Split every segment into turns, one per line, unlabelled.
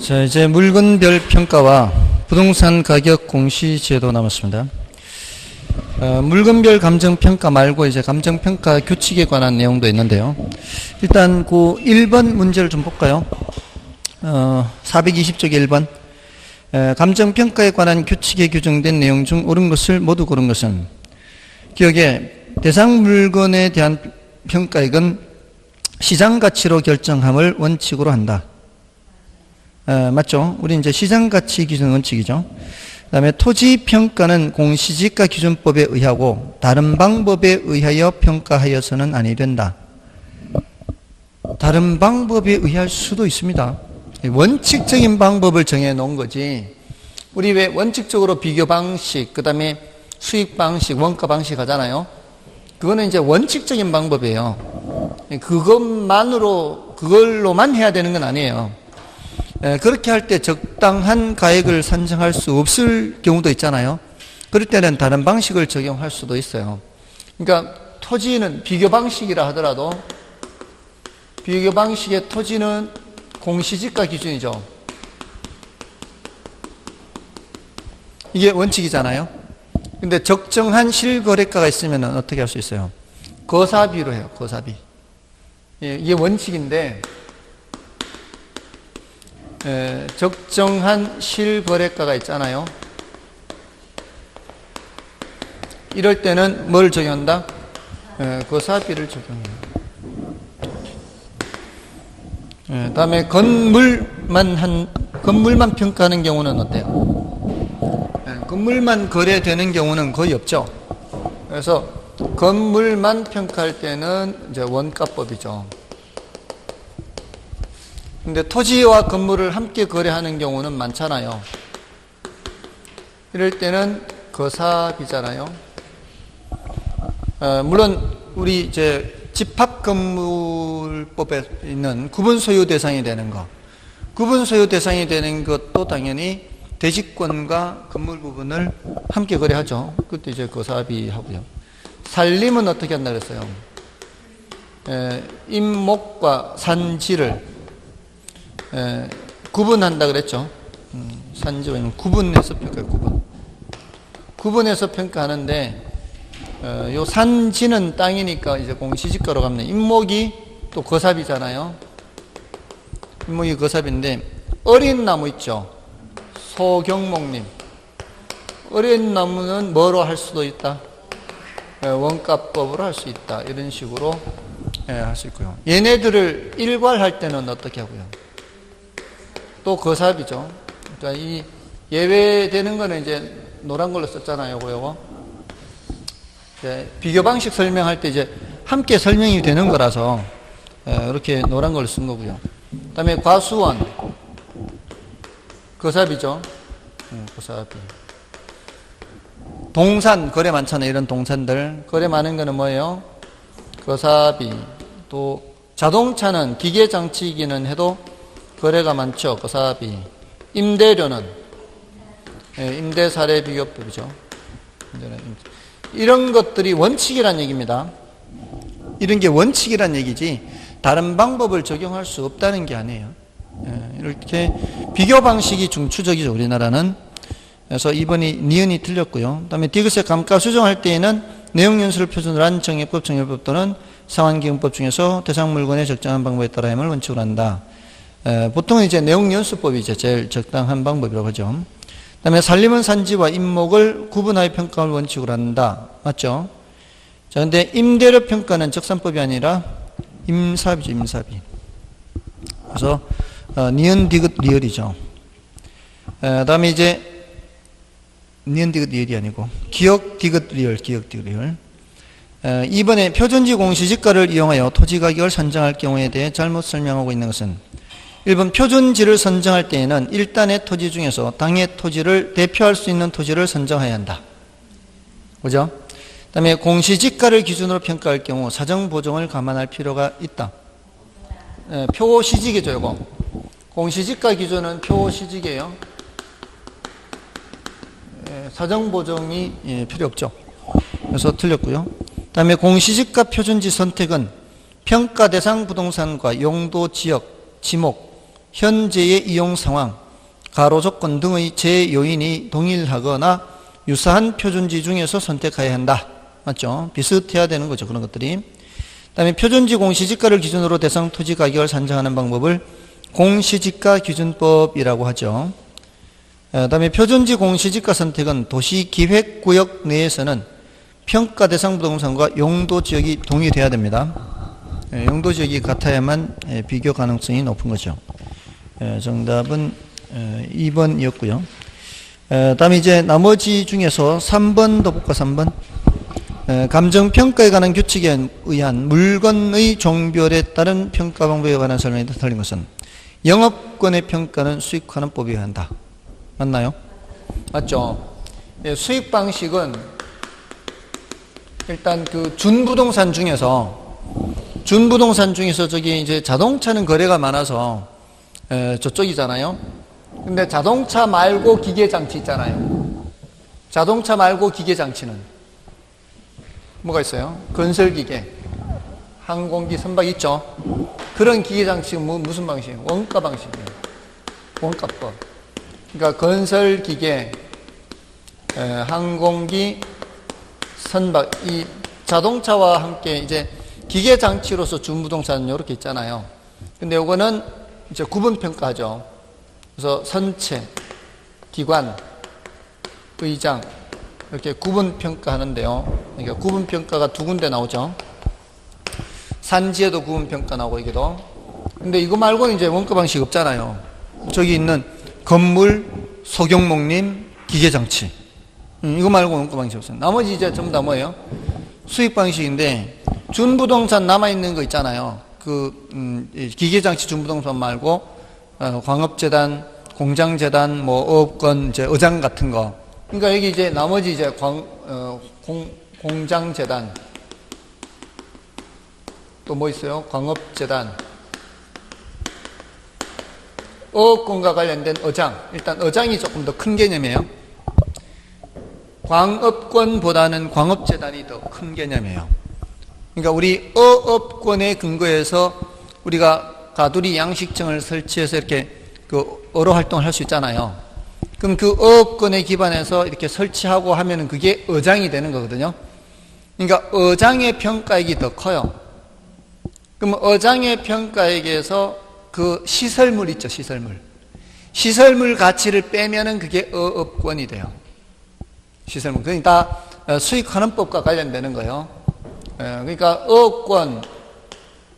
자, 이제 물건별 평가와 부동산 가격 공시 제도 남았습니다. 물건별 감정평가 말고 이제 감정평가 규칙에 관한 내용도 있는데요. 일단 그 1번 문제를 좀 볼까요? 420쪽의 1번. 감정평가에 관한 규칙에 규정된 내용 중 옳은 것을 모두 고른 것은 기억에 대상 물건에 대한 평가액은 시장 가치로 결정함을 원칙으로 한다. 맞죠? 우리 이제 시장 가치 기준 원칙이죠. 그 다음에 토지 평가는 공시지가 기준법에 의하고 다른 방법에 의하여 평가하여서는 아니 된다. 다른 방법에 의할 수도 있습니다. 원칙적인 방법을 정해 놓은 거지. 우리 왜 원칙적으로 비교 방식, 그 다음에 수익 방식, 원가 방식 하잖아요. 그거는 이제 원칙적인 방법이에요. 그걸로만 해야 되는 건 아니에요. 그렇게 할 때 적당한 가액을 산정할 수 없을 경우도 있잖아요. 그럴 때는 다른 방식을 적용할 수도 있어요. 그러니까 토지는 비교 방식이라 하더라도 비교 방식의 토지는 공시지가 기준이죠. 이게 원칙이잖아요. 근데 적정한 실거래가가 있으면 어떻게 할 수 있어요? 거사비로 해요. 거사비. 이게 원칙인데 적정한 실거래가가 있잖아요. 이럴 때는 뭘 적용한다? 거사비를 적용해요. 다음에 건물만 평가하는 경우는 어때요? 건물만 거래되는 경우는 거의 없죠. 그래서 건물만 평가할 때는 이제 원가법이죠. 근데 토지와 건물을 함께 거래하는 경우는 많잖아요. 이럴 때는 거사비잖아요. 물론 우리 이제 집합건물법에 있는 구분 소유 대상이 되는 거, 구분 소유 대상이 되는 것도 당연히 대지권과 건물 부분을 함께 거래하죠. 그것도 이제 거사비 하고요. 산림은 어떻게 한다 그랬어요? 임목과 산지를 구분한다 그랬죠. 산지와 구분해서 평가해요. 구분해서 평가하는데 요 산지는 땅이니까 이제 공시지가로 가면 임목이 또 거사비잖아요. 임목이 거사비인데 어린 나무 있죠. 소경목림. 어린 나무는 뭐로 할 수도 있다? 원가법으로 할 수 있다. 이런 식으로 할 수 있고요. 얘네들을 일괄할 때는 어떻게 하고요? 또 거사비죠. 그러니까 이 예외되는 거는 이제 노란 걸로 썼잖아요. 요거. 비교 방식 설명할 때 이제 함께 설명이 되는 거라서 이렇게 노란 걸로 쓴 거고요. 그다음에 과수원. 거사비죠. 거사비. 동산 거래 많잖아요. 이런 동산들 거래 많은 거는 뭐예요? 거사비. 또 자동차는 기계 장치이기는 해도 거래가 많죠. 거사비. 임대료는 임대 사례 비교법이죠. 이런 것들이 원칙이란 얘기입니다. 이런 게 원칙이란 얘기지 다른 방법을 적용할 수 없다는 게 아니에요. 이렇게 비교 방식이 중추적이죠. 우리나라는. 그래서 2번이 니은이 틀렸고요. 그 다음에 디귿의 감가 수정할 때에는 내용연수를 표준으로 한 정액법, 정렬법 또는 상환기금법 중에서 대상 물건의 적정한 방법에 따라 함을 원칙으로 한다. 보통은 이제 내용연수법이 이제 제일 적당한 방법이라고 하죠. 그 다음에 산림은 산지와 임목을 구분하여 평가할 원칙으로 한다. 맞죠? 자, 근데 임대료 평가는 적산법이 아니라 임사비죠, 임사비. 그래서, 니은, 디귿, 리을이죠. 그 다음에 이제, 니은, 디귿, 리을이 아니고, 기역, 디귿, 리을, 기역, 디귿, 리을. 2번에 표준지 공시지가를 이용하여 토지 가격을 산정할 경우에 대해 잘못 설명하고 있는 것은 1번 표준지를 선정할 때에는 일단의 토지 중에서 당의 토지를 대표할 수 있는 토지를 선정해야 한다. 그죠? 그 다음에 공시지가를 기준으로 평가할 경우 사정보정을 감안할 필요가 있다. 표시직이죠, 이거. 공시지가 기준은 표시직이에요. 사정보정이 필요 없죠. 그래서 틀렸고요. 그 다음에 공시지가 표준지 선택은 평가 대상 부동산과 용도 지역, 지목, 현재의 이용 상황, 가로 조건 등의 제요인이 동일하거나 유사한 표준지 중에서 선택해야 한다. 맞죠? 비슷해야 되는 거죠. 그런 것들이. 그다음에 표준지 공시지가를 기준으로 대상 토지 가격을 산정하는 방법을 공시지가 기준법이라고 하죠. 그다음에 표준지 공시지가 선택은 도시기획구역 내에서는 평가 대상 부동산과 용도지역이 동일해야 됩니다. 용도지역이 같아야만 비교 가능성이 높은 거죠. 정답은 2번이었고요. 다음에 이제 나머지 중에서 3번 더 볼까? 3번. 감정평가에 관한 규칙에 의한 물건의 종별에 따른 평가 방법에 관한 설명이 틀린 것은 영업권의 평가는 수익화는 법이어야 한다. 맞나요? 맞죠? 수익 방식은 일단 그 준부동산 중에서 저기 이제 자동차는 거래가 많아서 저쪽이잖아요. 근데 자동차 말고 기계장치 있잖아요. 자동차 말고 기계장치는 뭐가 있어요? 건설기계, 항공기, 선박 있죠? 그런 기계장치는 무슨 방식이에요? 원가 방식이에요. 원가법. 그러니까 건설기계, 항공기, 선박, 이 자동차와 함께 이제 기계장치로서 준부동산은 이렇게 있잖아요. 근데 요거는 이제 구분평가하죠. 그래서 선체, 기관, 의장 이렇게 구분평가하는데요. 그러니까 구분평가가 두 군데 나오죠. 산지에도 구분평가 나오고 이게도. 근데 이거 말고는 이제 원가 방식 없잖아요. 저기 있는 건물, 소경목림, 기계장치. 이거 말고 원가 방식 없어요. 나머지 이제 전부 다 뭐예요? 수익 방식인데 준부동산 남아있는 거 있잖아요. 기계장치 준부동산 말고 광업재단, 공장재단, 뭐 어업권, 이제 의장 같은 거. 그러니까 여기 이제 나머지 이제 공장재단 또 뭐 있어요? 광업재단, 어업권과 관련된 의장. 일단 의장이 조금 더 큰 개념이에요. 광업권보다는 광업재단이 더 큰 개념이에요. 그러니까 우리 어업권에 근거해서 우리가 가두리 양식청을 설치해서 이렇게 그 어로 활동을 할 수 있잖아요. 그럼 그 어업권에 기반해서 이렇게 설치하고 하면은 그게 의장이 되는 거거든요. 그러니까 의장의 평가액이 더 커요. 그럼 의장의 평가액에서 그 시설물 있죠, 시설물. 시설물 가치를 빼면은 그게 어업권이 돼요. 시설물. 그러니까 다 수익환원법과 관련되는 거예요. 그러니까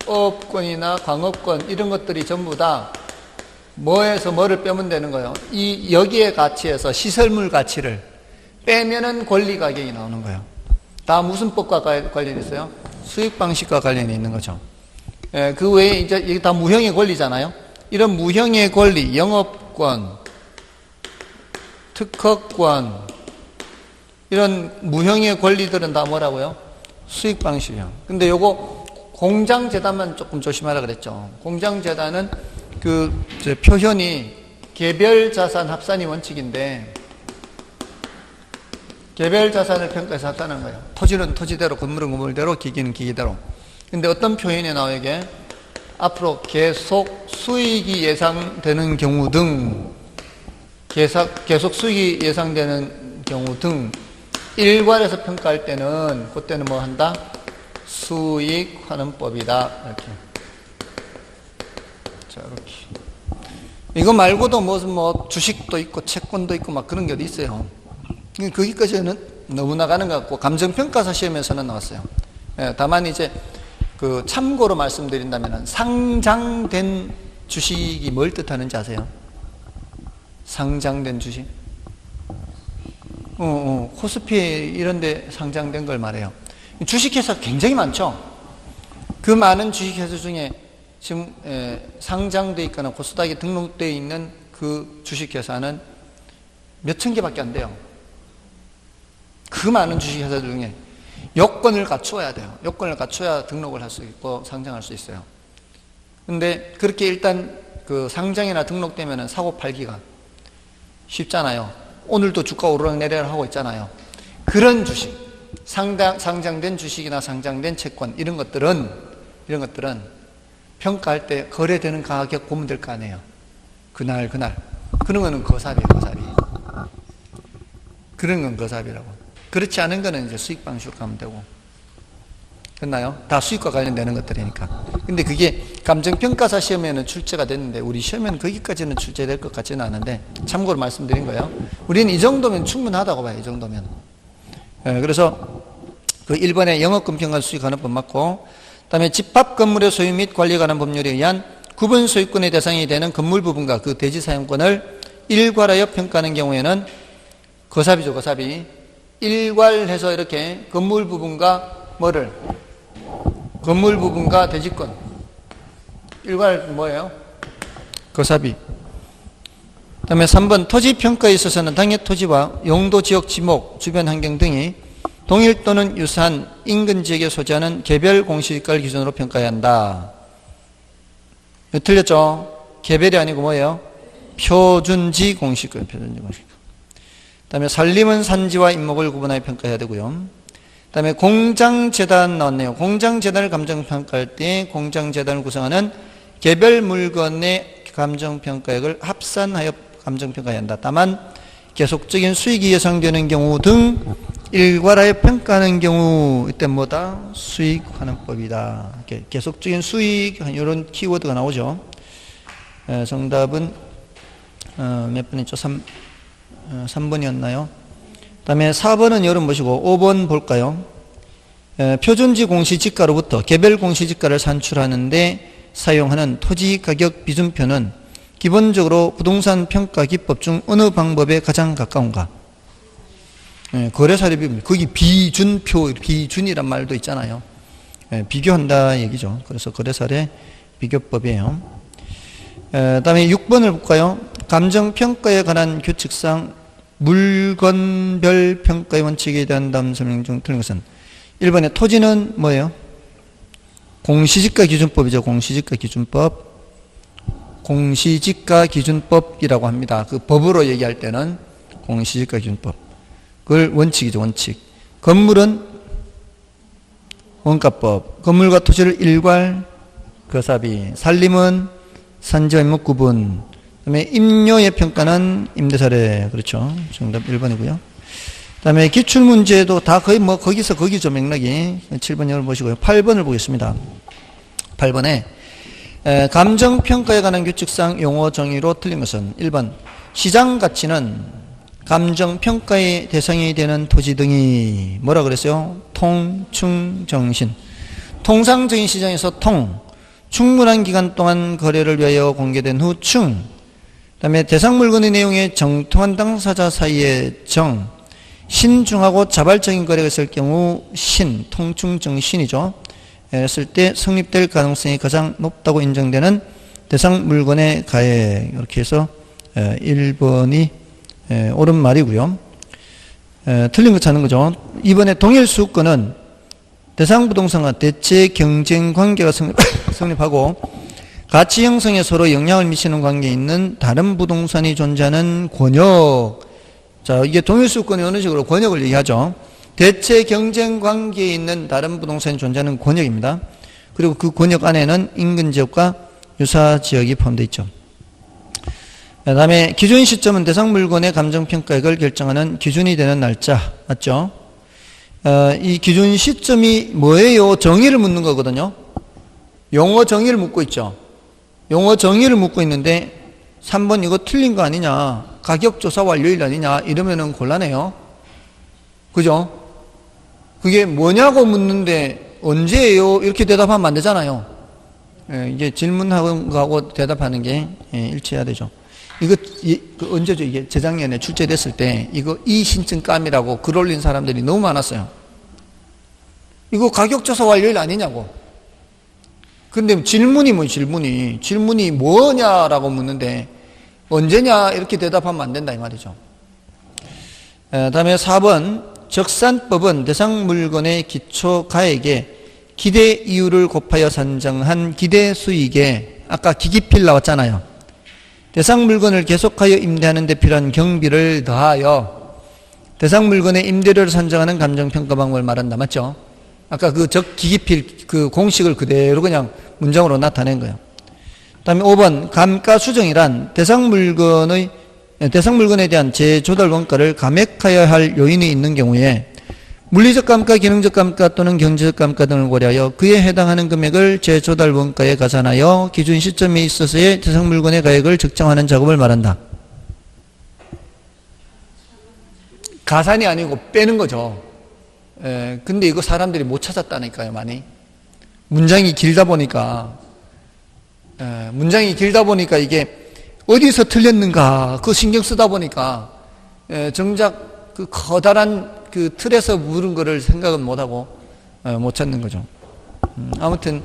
어업권이나 광업권 이런 것들이 전부 다 뭐에서 뭐를 빼면 되는 거예요. 이 여기에 가치에서 시설물 가치를 빼면은 권리 가격이 나오는 거예요. 다 무슨 법과 관련이 있어요? 수익 방식과 관련이 있는 거죠. 그 외에 이제 이게 다 무형의 권리잖아요. 이런 무형의 권리, 영업권, 특허권, 이런 무형의 권리들은 다 뭐라고요? 수익 방식이에요. 근데 요거 공장재단만 조금 조심하라 그랬죠. 공장재단은 표현이 개별자산 합산이 원칙인데, 개별자산을 평가해서 합산하는 거예요. 토지는 토지대로, 건물은 건물대로, 기기는 기기대로. 근데 어떤 표현이 나와요, 이게? 앞으로 계속 수익이 예상되는 경우 등, 계속 수익이 예상되는 경우 등, 일괄해서 평가할 때는, 그때는 뭐 한다? 수익환원법이다. 이렇게. 자, 이렇게. 이거 말고도 뭐 주식도 있고, 채권도 있고, 막 그런 게 어디 있어요. 거기까지는 너무 나가는 것 같고, 감정평가사 시험에서는 나왔어요. 다만 이제, 참고로 말씀드린다면, 상장된 주식이 뭘 뜻하는지 아세요? 상장된 주식? 코스피 이런 데 상장된 걸 말해요. 주식회사 굉장히 많죠? 그 많은 주식회사 중에 지금 상장되어 있거나 코스닥에 등록되어 있는 그 주식회사는 몇천 개밖에 안 돼요. 그 많은 주식회사 중에 요건을 갖추어야 돼요. 요건을 갖춰야 등록을 할 수 있고 상장할 수 있어요. 근데 그렇게 일단 그 상장이나 등록되면 사고 팔기가 쉽잖아요. 오늘도 주가 오르락내리락 하고 있잖아요. 그런 주식, 상장된 주식이나 상장된 채권 이런 것들은 평가할 때 거래되는 가격 보면 될 거 아니에요. 그날. 그런 거는 거사비예요, 거사비. 그런 건 거사비라고. 그렇지 않은 거는 이제 수익 방식으로 가면 되고. 됐나요? 다 수익과 관련되는 것들이니까. 근데 그게 감정평가사 시험에는 출제가 됐는데 우리 시험에는 거기까지는 출제될 것 같지는 않은데 참고로 말씀드린 거예요. 우리는 이 정도면 충분하다고 봐요. 이 정도면. 그래서 그 1번에 영업금평가 수익하는 법 맞고, 그 다음에 집합 건물의 소유 및 관리에 관한 법률에 의한 구분 소유권의 대상이 되는 건물 부분과 그 대지 사용권을 일괄하여 평가하는 경우에는 거사비죠, 거사비. 일괄해서 이렇게 건물 부분과 뭐를? 건물 부분과 대지권. 일괄 뭐예요? 거사비. 그 다음에 3번 토지평가에 있어서는 당해 토지와 용도 지역 지목, 주변 환경 등이 동일 또는 유사한 인근 지역에 소재하는 개별 공시지가를 기준으로 평가해야 한다. 틀렸죠? 개별이 아니고 뭐예요? 표준지 공시가, 표준지 공시가. 그 다음에 산림은 산지와 임목을 구분하여 평가해야 되고요. 그 다음에 공장재단 나왔네요. 공장재단을 감정평가할 때 공장재단을 구성하는 개별 물건의 감정평가액을 합산하여 감정평가해야 한다. 다만 계속적인 수익이 예상되는 경우 등 일괄하여 평가하는 경우 이때 뭐다? 수익환원법이다. 계속적인 수익 이런 키워드가 나오죠. 정답은 몇 번이죠? 3번이었나요? 그 다음에 4번은 여러분 보시고 5번 볼까요? 표준지 공시지가로부터 개별 공시지가를 산출하는데 사용하는 토지가격 비준표는 기본적으로 부동산 평가 기법 중 어느 방법에 가장 가까운가? 거래사례 비율, 거기 비준표, 비준이란 말도 있잖아요. 비교한다 얘기죠. 그래서 거래사례 비교법이에요. 그 다음에 6번을 볼까요? 감정평가에 관한 규칙상 물건별 평가의 원칙에 대한 다음 설명 중 틀린 것은 1번에 토지는 뭐예요? 공시지가 기준법이죠. 공시지가 기준법. 공시지가 기준법이라고 합니다. 그 법으로 얘기할 때는 공시지가 기준법. 그걸 원칙이죠, 원칙. 건물은 원가법. 건물과 토지를 일괄 거사비. 산림은 산지와 임목 구분. 그다음에 임료의 평가는 임대사례. 그렇죠. 정답 1번이고요. 그다음에 기출문제도 다 거의 뭐 거기서 거기죠, 맥락이. 7번 여러분 보시고요. 8번을 보겠습니다. 8번에 감정평가에 관한 규칙상 용어 정의로 틀린 것은 1번 시장 가치는 감정평가의 대상이 되는 토지 등이 뭐라 그랬어요? 통충정신. 통상적인 시장에서 충분한 기간 동안 거래를 위하여 공개된 후 그 다음에 대상 물건의 내용에 정통한 당사자 사이의 신중하고 자발적인 거래가 있을 경우 통충정신이죠. 했을 때 성립될 가능성이 가장 높다고 인정되는 대상 물건의 가액. 이렇게 해서 1번이 옳은 말이고요. 틀린 거 찾는 거죠. 이번에 동일 수요권은 대상 부동산과 대체 경쟁 관계가 성립하고 가치 형성에 서로 영향을 미치는 관계에 있는 다른 부동산이 존재하는 권역. 자, 이게 동일 수요권이 어느 식으로 권역을 얘기하죠. 대체 경쟁 관계에 있는 다른 부동산이 존재하는 권역입니다. 그리고 그 권역 안에는 인근 지역과 유사 지역이 포함되어 있죠. 그 다음에 기준 시점은 대상 물건의 감정평가액을 결정하는 기준이 되는 날짜. 맞죠? 이 기준 시점이 뭐예요? 정의를 묻는 거거든요. 용어 정의를 묻고 있죠. 용어 정의를 묻고 있는데 3번 이거 틀린 거 아니냐? 가격조사 완료일 아니냐? 이러면은 곤란해요. 그죠? 그게 뭐냐고 묻는데 언제예요? 이렇게 대답하면 안 되잖아요. 이게 질문하고 대답하는 게 일치해야 되죠. 이거 언제죠? 이게 재작년에 출제됐을 때 이거 신증감이라고 글 올린 사람들이 너무 많았어요. 이거 가격조사 완료일 아니냐고. 근데 질문이 질문이 뭐냐라고 묻는데 언제냐 이렇게 대답하면 안 된다 이 말이죠. 다음에 4번 적산법은 대상 물건의 기초 가액에 기대 이율을 곱하여 산정한 기대 수익에 아까 기기필 나왔잖아요. 대상 물건을 계속하여 임대하는 데 필요한 경비를 더하여 대상 물건의 임대료를 산정하는 감정평가 방법을 말한다. 맞죠? 아까 그 기기필 그 공식을 그대로 그냥 문장으로 나타낸 거예요. 다음에 5번 감가수정이란 대상 물건에 대한 재조달 원가를 감액하여야 할 요인이 있는 경우에 물리적 감가, 기능적 감가 또는 경제적 감가 등을 고려하여 그에 해당하는 금액을 재조달 원가에 가산하여 기준 시점에 있어서의 대상 물건의 가액을 측정하는 작업을 말한다. 가산이 아니고 빼는 거죠. 근데 이거 사람들이 못 찾았다니까요, 많이. 문장이 길다 보니까 이게 어디서 틀렸는가 그 신경 쓰다 보니까 정작 그 커다란 그 틀에서 물은 거를 생각은 못하고 못 찾는 거죠. 아무튼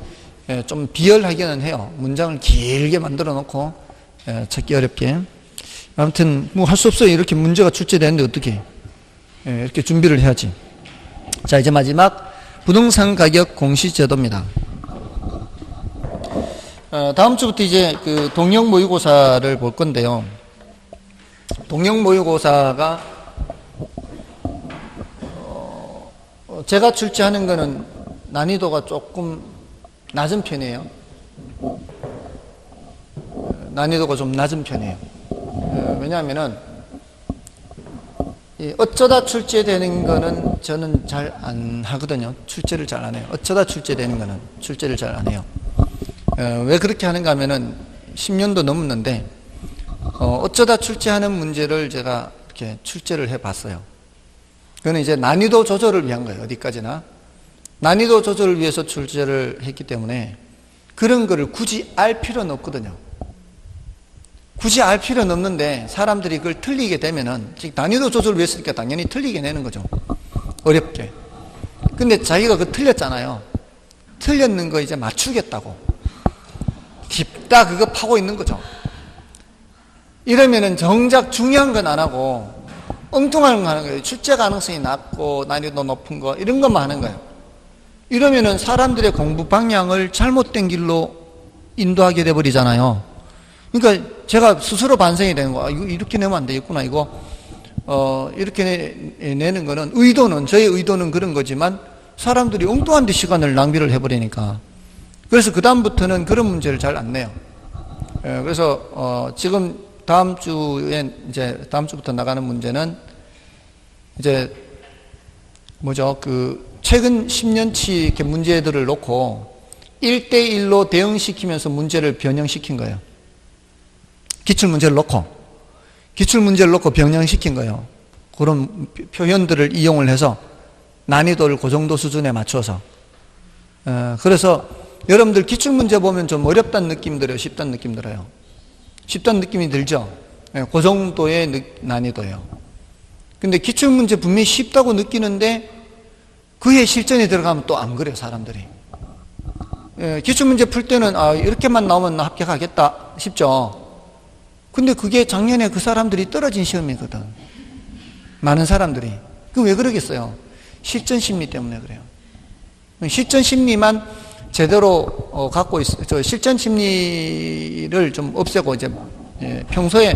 좀 비열하기는 해요. 문장을 길게 만들어 놓고 찾기 어렵게. 아무튼 뭐 할 수 없어요. 이렇게 문제가 출제되는데 어떻게 이렇게 준비를 해야지. 자, 이제 마지막 부동산 가격 공시제도입니다. 다음 주부터 이제 그 동형 모의고사를 볼 건데요. 동형 모의고사가 제가 출제하는 거는 난이도가 조금 낮은 편이에요. 난이도가 좀 낮은 편이에요. 왜냐하면은 어쩌다 출제되는 거는 저는 잘 안 하거든요. 출제를 잘 안 해요. 어쩌다 출제되는 거는 출제를 잘 안 해요. 왜 그렇게 하는가 하면은 10년도 넘었는데 어쩌다 출제하는 문제를 제가 이렇게 출제를 해 봤어요. 그거는 이제 난이도 조절을 위한 거예요. 어디까지나 난이도 조절을 위해서 출제를 했기 때문에 그런 거를 굳이 알 필요는 없거든요. 굳이 알 필요는 없는데 사람들이 그걸 틀리게 되면은 난이도 조절을 위해서 했으니까 당연히 틀리게 내는 거죠. 어렵게. 근데 자기가 그 틀렸잖아요. 틀렸는 거 이제 맞추겠다고 깊다 그거 파고 있는 거죠. 이러면은 정작 중요한 건 안 하고 엉뚱한 거 하는 거예요. 출제 가능성이 낮고 난이도 높은 거 이런 것만 하는 거예요. 이러면은 사람들의 공부 방향을 잘못된 길로 인도하게 돼 버리잖아요. 그러니까 제가 스스로 반성이 되는 거야. 이거 이렇게 내면 안 되겠구나. 이거 이렇게 내는 거는 저의 의도는 그런 거지만 사람들이 엉뚱한 데 시간을 낭비를 해버리니까. 그래서 그 다음부터는 그런 문제를 잘 안 내요. 그래서 지금 다음 주부터 나가는 문제는 이제 뭐죠? 그 최근 10년치 이렇게 문제들을 놓고 1대1로 대응시키면서 문제를 변형시킨 거예요. 기출문제를 놓고 변형시킨 거예요. 그런 표현들을 이용을 해서 난이도를 그 정도 수준에 맞춰서. 그래서 여러분들 기출문제 보면 좀 어렵다는 느낌 들어요? 쉽다는 느낌 들어요? 쉽다는 느낌이 들죠? 그 정도의 난이도예요. 근데 기출문제 분명히 쉽다고 느끼는데 그의 실전에 들어가면 또 안 그래요, 사람들이. 기출문제 풀 때는 이렇게만 나오면 나 합격하겠다 싶죠? 근데 그게 작년에 그 사람들이 떨어진 시험이거든. 많은 사람들이. 그 왜 그러겠어요? 실전 심리 때문에 그래요. 실전 심리만 제대로 갖고 있어. 실전 심리를 좀 없애고 이제 평소에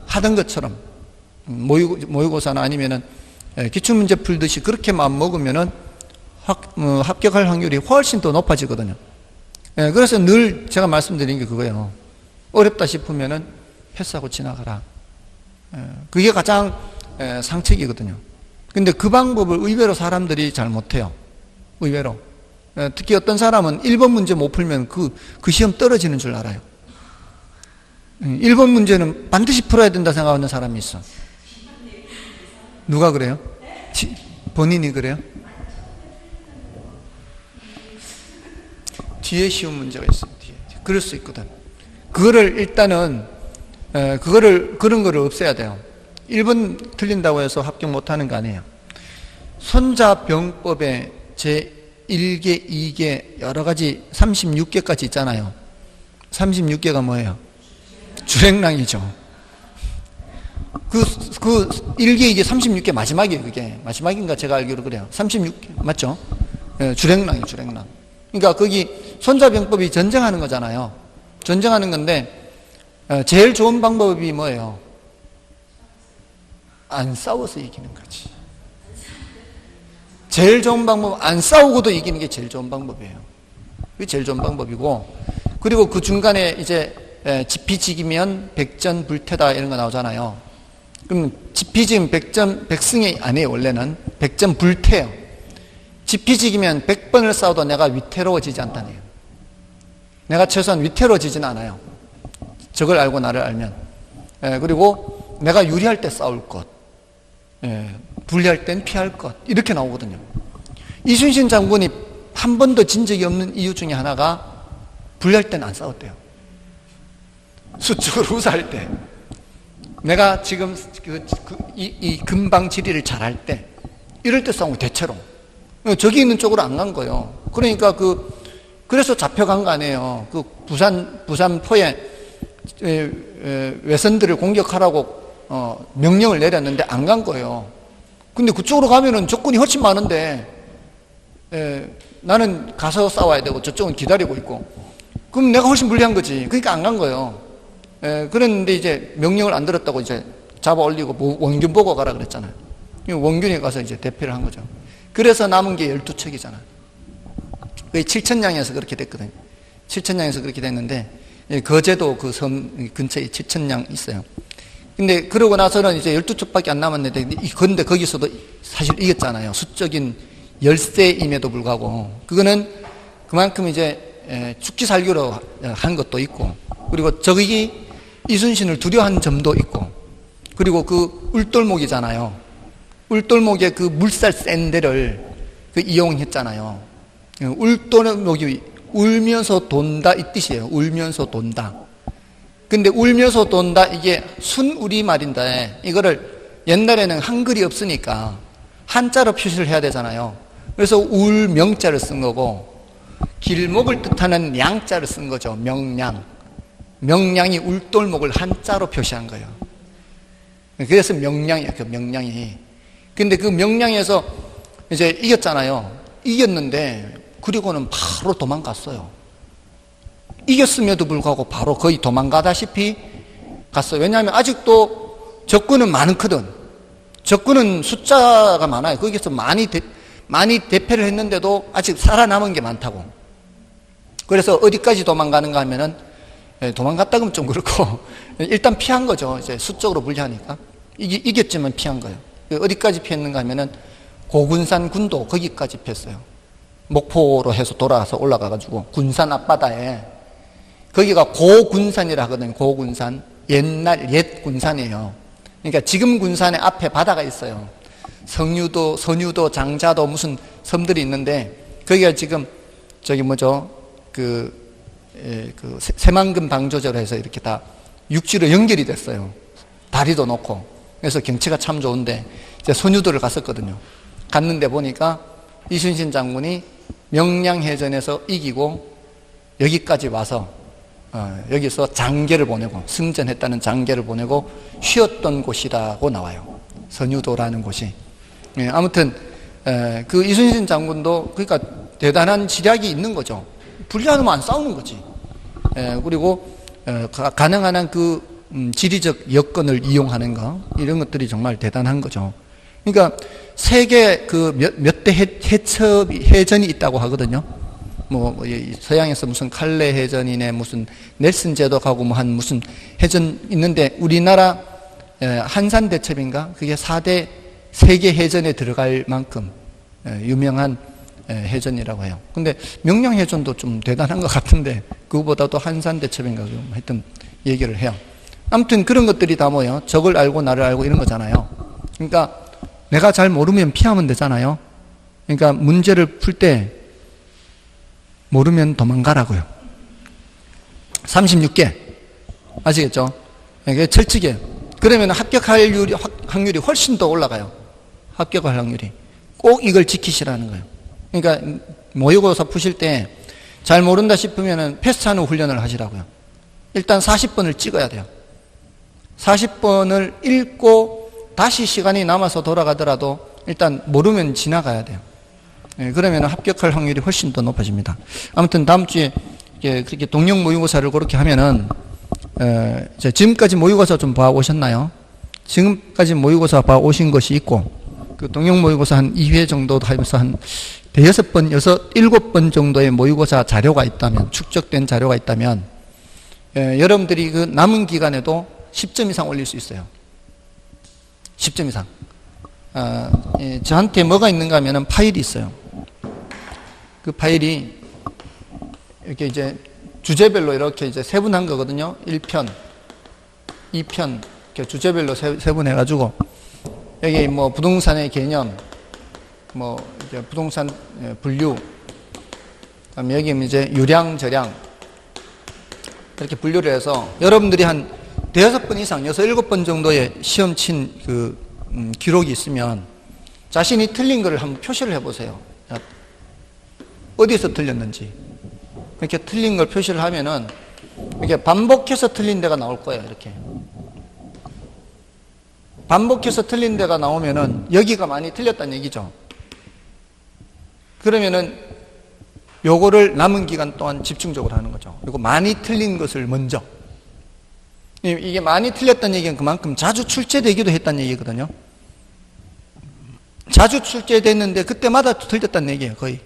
하던 것처럼 모의고사나 아니면은 기출문제 풀듯이 그렇게 마음 먹으면은 합격할 확률이 훨씬 더 높아지거든요. 그래서 늘 제가 말씀드린 게 그거예요. 어렵다 싶으면은 패스하고 지나가라. 그게 가장 상책이거든요. 근데 그 방법을 의외로 사람들이 잘 못해요. 의외로. 특히 어떤 사람은 1번 문제 못 풀면 그 시험 떨어지는 줄 알아요. 1번 문제는 반드시 풀어야 된다 생각하는 사람이 있어. 누가 그래요? 본인이 그래요? 뒤에 쉬운 문제가 있어요. 뒤에. 그럴 수 있거든. 그거를 일단은 그런 거를 없애야 돼요. 1번 틀린다고 해서 합격 못하는 거 아니에요. 손자병법에 제1개, 2개 여러 가지 36개까지 있잖아요. 36개가 뭐예요? 주랭랑이죠. 그 1개, 2개, 36개 마지막이에요. 그게 마지막인가 제가 알기로 그래요. 36개 맞죠? 주랭랑이에요. 주랭랑. 그러니까 거기 손자병법이 전쟁하는 거잖아요. 전쟁하는 건데 제일 좋은 방법이 뭐예요? 안 싸워서 이기는 거지. 제일 좋은 방법은 안 싸우고도 이기는 게 제일 좋은 방법이에요. 그게 제일 좋은 방법이고, 그리고 그 중간에 이제 지피지기면 백전불태다 이런 거 나오잖아요. 그럼 지피지기면 백승이 아니에요. 원래는 백전불태예요. 지피지기면 100번을 싸워도 내가 위태로워지지 않다네요. 내가 최소한 위태로워지진 않아요. 적을 알고 나를 알면. 그리고 내가 유리할 때 싸울 것, 불리할 땐 피할 것, 이렇게 나오거든요. 이순신 장군이 한 번도 진 적이 없는 이유 중에 하나가 불리할 땐 안 싸웠대요. 수적으로 우사할 때, 내가 지금 이 금방지리를 잘할 때, 이럴 때 싸우고 대체로 저기 있는 쪽으로 안 간 거예요. 그러니까 그래서 잡혀간 거 아니에요. 그 부산포에 외선들을 공격하라고 명령을 내렸는데 안 간 거예요. 근데 그쪽으로 가면은 적군이 훨씬 많은데 나는 가서 싸워야 되고 저쪽은 기다리고 있고, 그럼 내가 훨씬 불리한 거지. 그러니까 안 간 거예요. 그랬는데 이제 명령을 안 들었다고 이제 잡아 올리고 원균 보고 가라 그랬잖아요. 원균이 가서 이제 대피를 한 거죠. 그래서 남은 게 12척이잖아요. 그게 칠천량에서 그렇게 됐거든요. 칠천량에서 그렇게 됐는데, 거제도 그 섬 근처에 칠천량 있어요. 근데 그러고 나서는 이제 12척밖에 안 남았는데, 그런데 거기서도 사실 이겼잖아요. 수적인 열세임에도 불구하고. 그거는 그만큼 이제 죽기 살기로 한 것도 있고, 그리고 적이 이순신을 두려워한 점도 있고, 그리고 그 울돌목이잖아요. 울돌목의 그 물살 센 데를 이용했잖아요. 울돌목이 울면서 돈다 이 뜻이에요. 울면서 돈다. 근데 울면서 돈다 이게 순우리말인데, 이거를 옛날에는 한글이 없으니까 한자로 표시를 해야 되잖아요. 그래서 울명자를 쓴 거고, 길목을 뜻하는 양자를 쓴 거죠. 명량. 명량이 울돌목을 한자로 표시한 거예요. 그래서 명량이에요. 그 명량이. 근데 그 명량에서 이제 이겼잖아요. 이겼는데 그리고는 바로 도망갔어요. 이겼음에도 불구하고 바로 거의 도망가다시피 갔어요. 왜냐하면 아직도 적군은 많거든. 적군은 숫자가 많아요. 거기서 많이 대패를 했는데도 아직 살아남은 게 많다고. 그래서 어디까지 도망가는가 하면은, 도망갔다 그러면 좀 그렇고 일단 피한 거죠. 이제 수적으로 불리하니까 이겼지만 피한 거예요. 어디까지 피했는가 하면은 고군산 군도 거기까지 피했어요. 목포로 해서 돌아와서 올라가가지고 군산 앞바다에, 거기가 고군산이라 하거든요. 고군산. 옛 군산이에요. 그러니까 지금 군산의 앞에 바다가 있어요. 성유도, 선유도, 장자도 무슨 섬들이 있는데, 거기가 지금 새만금 방조제로 해서 이렇게 다 육지로 연결이 됐어요. 다리도 놓고. 그래서 경치가 참 좋은데, 이제 선유도를 갔었거든요. 갔는데 보니까 이순신 장군이 명량해전에서 이기고 여기까지 와서 여기서 장계를 보내고, 승전했다는 장계를 보내고 쉬었던 곳이라고 나와요. 선유도라는 곳이. 아무튼 그 이순신 장군도 그러니까 대단한 지략이 있는 거죠. 불리하면 안 싸우는 거지. 그리고 가능한 한 그 지리적 여건을 이용하는 거, 이런 것들이 정말 대단한 거죠. 그러니까 세계 몇 대 해전이 있다고 하거든요. 서양에서 무슨 칼레 해전이네, 무슨 넬슨 제독하고 무슨 해전 있는데, 우리나라 한산 대첩인가? 그게 4대 세계 해전에 들어갈 만큼 유명한 해전이라고 해요. 근데 명량 해전도 좀 대단한 것 같은데, 그거보다도 한산 대첩인가 하여튼 얘기를 해요. 아무튼 그런 것들이 다 뭐예요? 적을 알고 나를 알고 이런 거잖아요. 그러니까 내가 잘 모르면 피하면 되잖아요. 그러니까 문제를 풀 때 모르면 도망가라고요. 36개. 아시겠죠? 이게 철칙이에요. 그러면 합격할 확률이 훨씬 더 올라가요. 합격할 확률이. 꼭 이걸 지키시라는 거예요. 그러니까 모의고사 푸실 때 잘 모른다 싶으면 패스하는 훈련을 하시라고요. 일단 40번을 찍어야 돼요. 40번을 읽고 다시 시간이 남아서 돌아가더라도 일단 모르면 지나가야 돼요. 그러면 합격할 확률이 훨씬 더 높아집니다. 아무튼 다음 주에 그렇게 동영 모의고사를 그렇게 하면은, 지금까지 모의고사 좀 봐오셨나요? 지금까지 모의고사 봐오신 것이 있고, 그 동영 모의고사 한 2회 정도 하면서 한 대여섯 번, 일곱 번 정도의 모의고사 자료가 있다면, 축적된 자료가 있다면, 여러분들이 그 남은 기간에도 10점 이상 올릴 수 있어요. 10점 이상. 저한테 뭐가 있는가 하면은 파일이 있어요. 그 파일이 이렇게 이제 주제별로 이렇게 이제 세분한 거거든요. 1편, 2편, 이렇게 주제별로 세분해가지고, 여기 뭐 부동산의 개념, 뭐 이제 부동산 분류, 그다음에 여기 이제 유량, 저량, 이렇게 분류를 해서 여러분들이 한 대여섯 번 이상, 6, 7번 정도의 시험 친 그 기록이 있으면 자신이 틀린 거를 한번 표시를 해보세요. 어디서 틀렸는지. 이렇게 틀린 걸 표시를 하면은 이렇게 반복해서 틀린 데가 나올 거예요. 이렇게. 반복해서 틀린 데가 나오면은 여기가 많이 틀렸다는 얘기죠. 그러면은 요거를 남은 기간 동안 집중적으로 하는 거죠. 그리고 많이 틀린 것을 먼저. 이게 많이 틀렸다는 얘기는 그만큼 자주 출제되기도 했다는 얘기거든요. 자주 출제됐는데 그때마다 틀렸다는 얘기예요, 거의.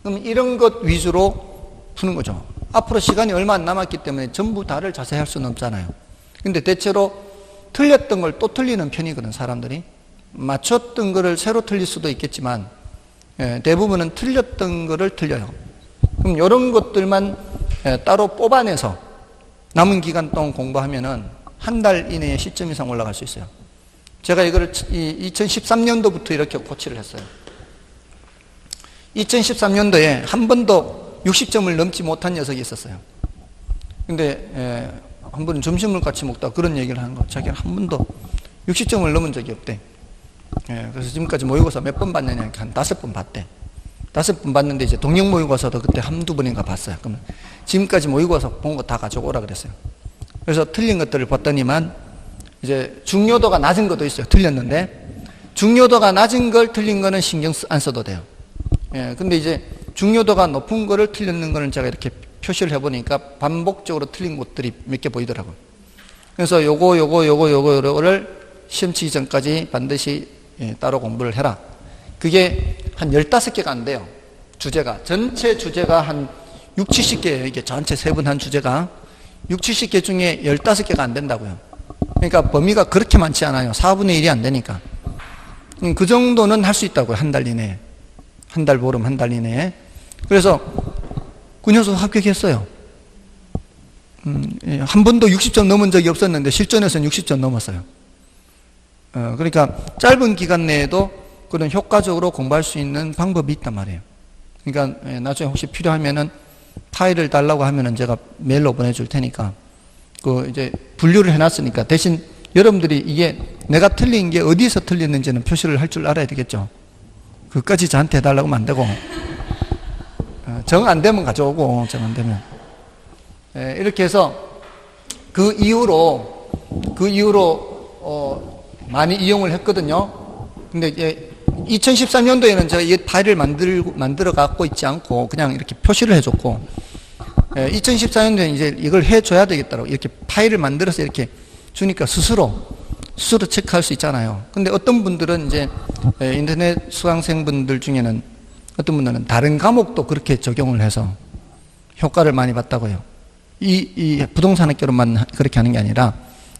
그럼 이런 것 위주로 푸는 거죠. 앞으로 시간이 얼마 안 남았기 때문에 전부 다를 자세히 할 수는 없잖아요. 근데 대체로 틀렸던 걸 또 틀리는 편이거든, 사람들이. 맞췄던 거를 새로 틀릴 수도 있겠지만, 대부분은 틀렸던 거를 틀려요. 그럼 이런 것들만 따로 뽑아내서 남은 기간 동안 공부하면은 한 달 이내에 10점 이상 올라갈 수 있어요. 제가 이거를 2013년도부터 이렇게 고치를 했어요. 2013년도에 한 번도 60점을 넘지 못한 녀석이 있었어요. 근데 한 번은 점심을 같이 먹다가 그런 얘기를 하는 거. 자기는 한 번도 60점을 넘은 적이 없대. 그래서 지금까지 모의고사 몇 번 봤느냐, 한 5번 봤대. 5번 봤는데 이제 동영 모의고사도 그때 한두 번인가 봤어요. 그러면 지금까지 모의고사 본 거 다 가져오라 그랬어요. 그래서 틀린 것들을 봤더니만 이제 중요도가 낮은 것도 있어요. 틀렸는데 중요도가 낮은 걸 틀린 거는 신경 안 써도 돼요. 근데 이제 중요도가 높은 거를 틀렸는 거는 제가 이렇게 표시를 해보니까 반복적으로 틀린 것들이 몇 개 보이더라고요. 그래서 요거를 시험 치기 전까지 반드시 따로 공부를 해라. 그게 한 15개가 안 돼요. 주제가. 전체 주제가 한 6, 70개예요. 이게 전체 세분한 주제가. 6, 70개 중에 15개가 안 된다고요. 그러니까 범위가 그렇게 많지 않아요. 4분의 1이 안 되니까. 그 정도는 할 수 있다고요. 한 달 이내에. 한 달 보름, 한 달 이내에. 그래서 그 녀석 합격했어요. 한 번도 60점 넘은 적이 없었는데 실전에서는 60점 넘었어요. 그러니까 짧은 기간 내에도 그런 효과적으로 공부할 수 있는 방법이 있단 말이에요. 그러니까 나중에 혹시 필요하면은 파일을 달라고 하면은 제가 메일로 보내줄 테니까 그 이제 분류를 해놨으니까 대신 여러분들이 이게 내가 틀린 게 어디서 틀렸는지는 표시를 할 줄 알아야 되겠죠. 그것까지 저한테 해달라고 하면 안 되고 정 안 되면 가져오고 정 안 되면 이렇게 해서 그 이후로 많이 이용을 했거든요. 근데 이제 2013년도에는 제가 이 파일을 만들어 갖고 있지 않고 그냥 이렇게 표시를 해줬고 2014년도에 이제 이걸 해줘야 되겠다고 이렇게 파일을 만들어서 이렇게 주니까 스스로 체크할 수 있잖아요. 근데 어떤 분들은 이제 인터넷 수강생분들 중에는 어떤 분들은 다른 과목도 그렇게 적용을 해서 효과를 많이 봤다고요. 이 부동산 학교로만 그렇게 하는 게 아니라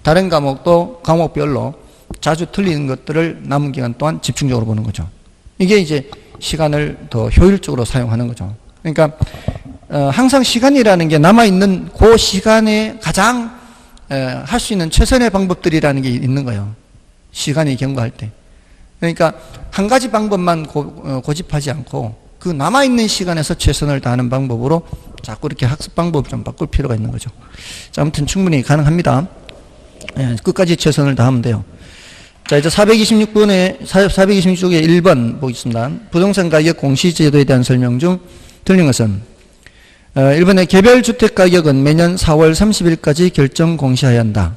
다른 과목도 과목별로 자주 틀리는 것들을 남은 기간 동안 집중적으로 보는 거죠. 이게 이제 시간을 더 효율적으로 사용하는 거죠. 그러니까 항상 시간이라는 게 남아있는 그 시간에 가장 할 수 있는 최선의 방법들이라는 게 있는 거예요. 시간이 경과할 때. 그러니까 한 가지 방법만 고집하지 않고 그 남아있는 시간에서 최선을 다하는 방법으로 자꾸 이렇게 학습 방법을 좀 바꿀 필요가 있는 거죠. 자, 아무튼 충분히 가능합니다. 끝까지 최선을 다하면 돼요. 자, 이제 426쪽에 1번 보겠습니다. 부동산 가격 공시제도에 대한 설명 중 틀린 것은 1번에 개별 주택 가격은 매년 4월 30일까지 결정 공시해야 한다.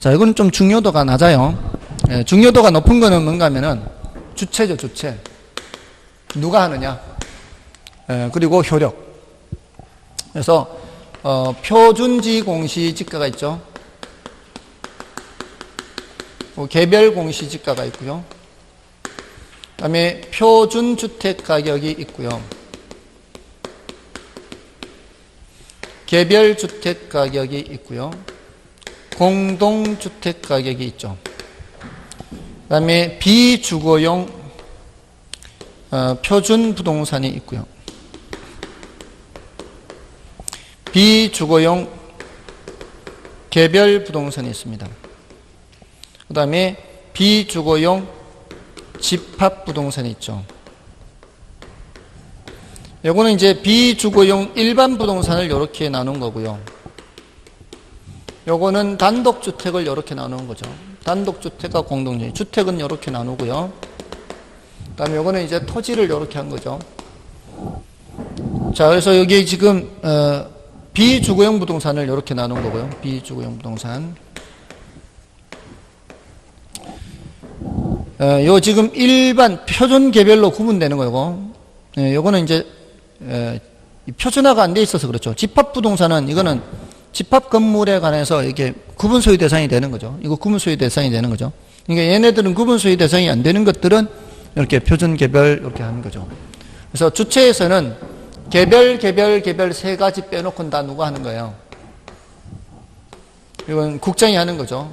자, 이건 좀 중요도가 낮아요. 중요도가 높은 거는 뭔가 하면은 주체죠, 주체. 누가 하느냐. 그리고 효력. 그래서 표준지 공시지가가 있죠. 개별 공시지가가 있고요. 그다음에 표준주택 가격이 있고요. 개별주택 가격이 있고요. 공동주택 가격이 있죠. 그다음에 비주거용 표준 부동산이 있고요. 비주거용 개별 부동산이 있습니다. 그 다음에 비주거용 집합 부동산이 있죠. 요거는 이제 비주거용 일반 부동산을 이렇게 나눈 거고요. 요거는 단독주택을 이렇게 나누는 거죠. 단독주택과 공동주택. 주택은 이렇게 나누고요. 그 다음에 요거는 이제 토지를 이렇게 한 거죠. 자, 그래서 여기 지금, 비주거용 부동산을 이렇게 나눈 거고요. 비주거용 부동산. 요 지금 일반 표준 개별로 구분되는 거고, 요거는 이제 표준화가 안 돼 있어서 그렇죠. 집합 부동산은 이거는 집합 건물에 관해서 이게 구분 소유 대상이 되는 거죠. 이거 구분 소유 대상이 되는 거죠. 그러니까 얘네들은 구분 소유 대상이 안 되는 것들은 이렇게 표준 개별 이렇게 하는 거죠. 그래서 주체에서는 개별 세 가지 빼놓고는 다 누가 하는 거예요? 이건 국장이 하는 거죠.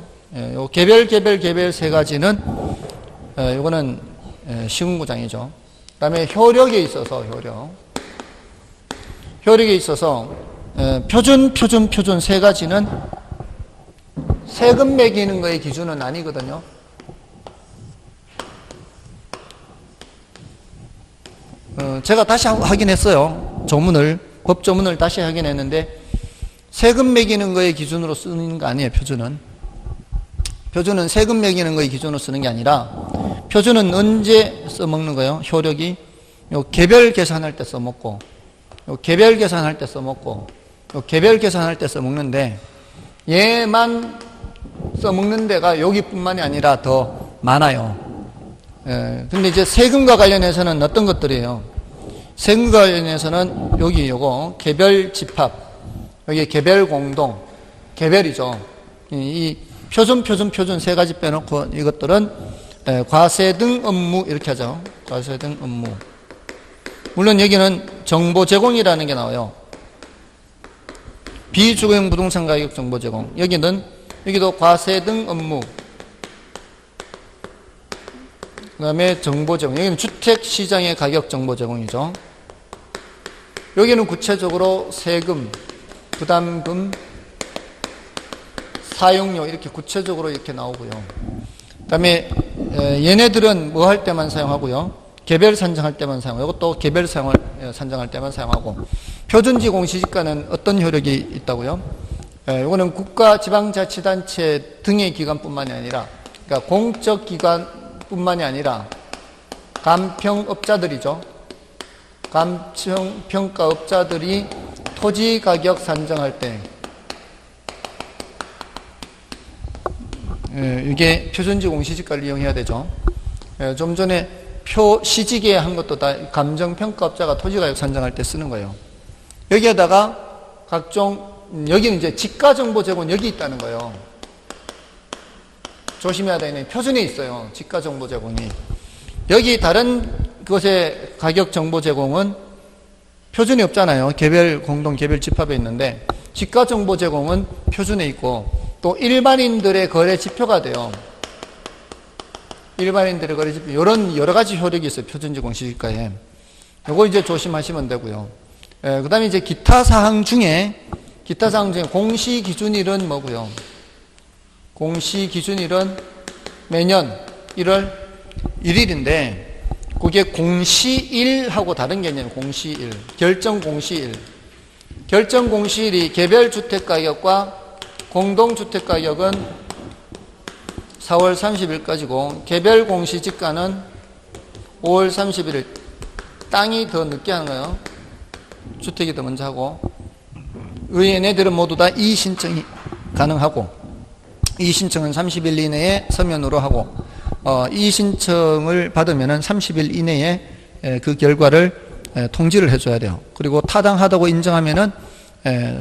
요 개별 세 가지는 이거는 시군구장이죠. 그다음에 효력에 있어서 효력에 있어서 표준 세 가지는 세금 매기는 거의 기준은 아니거든요. 제가 다시 확인했어요. 법조문을 다시 확인했는데 세금 매기는 거의 기준으로 쓰는 거 아니에요. 표준은 세금 매기는 거의 기준으로 쓰는 게 아니라 표준은 언제 써먹는 거예요? 효력이 요 개별 계산할 때 써먹고 요 개별 계산할 때 써먹고 요 개별 계산할 때 써먹는데 얘만 써먹는 데가 여기뿐만이 아니라 더 많아요. 근데 이제 세금과 관련해서는 어떤 것들이에요? 세금과 관련해서는 여기 요거 개별 집합, 여기 개별 공동, 개별이죠. 이 표준 세 가지 빼놓고 이것들은 과세 등 업무 이렇게 하죠. 과세 등 업무. 물론 여기는 정보 제공이라는 게 나와요. 비주거용 부동산 가격 정보 제공. 여기도 과세 등 업무. 그 다음에 정보 제공. 여기는 주택시장의 가격 정보 제공이죠. 여기는 구체적으로 세금, 부담금, 사용료 이렇게 구체적으로 이렇게 나오고요. 그 다음에 얘네들은 뭐 할 때만 사용하고요. 개별 산정할 때만 사용하고 이것도 개별 산정할 때만 사용하고 표준지 공시지가는 어떤 효력이 있다고요? 이거는 국가 지방자치단체 등의 기관뿐만이 아니라 그러니까 공적 기관뿐만이 아니라 감평업자들이죠. 감평가업자들이 토지 가격 산정할 때 이게 표준지 공시지가를 이용해야 되죠. 좀 전에 시지개 한 것도 다 감정평가업자가 토지가격 산정할 때 쓰는 거예요. 여기에다가 여기는 이제 지가정보 제공 여기 있다는 거예요. 조심해야 되는 표준에 있어요. 지가정보 제공이. 여기 다른 것의 가격 정보 제공은 표준이 없잖아요. 개별 공동 개별 집합에 있는데 지가정보 제공은 표준에 있고 또 일반인들의 거래 지표가 돼요. 일반인들의 거래 지표 이런 여러 가지 효력이 있어요. 표준지 공시지가에. 이거 이제 조심하시면 되고요. 그다음에 이제 기타 사항 중에 공시 기준일은 뭐고요? 공시 기준일은 매년 1월 1일인데 그게 공시일하고 다른 개념이에요. 공시일. 결정 공시일. 결정 공시일이 개별 주택 가격과 공동 주택 가격은 4월 30일까지고 개별 공시지가는 5월 31일. 땅이 더 늦게 하는 거예요. 주택이 더 먼저 하고 얘네들은 모두 다 이의신청이 가능하고 이의신청은 30일 이내에 서면으로 하고 이의신청을 받으면 30일 이내에 그 결과를 통지를 해줘야 돼요. 그리고 타당하다고 인정하면은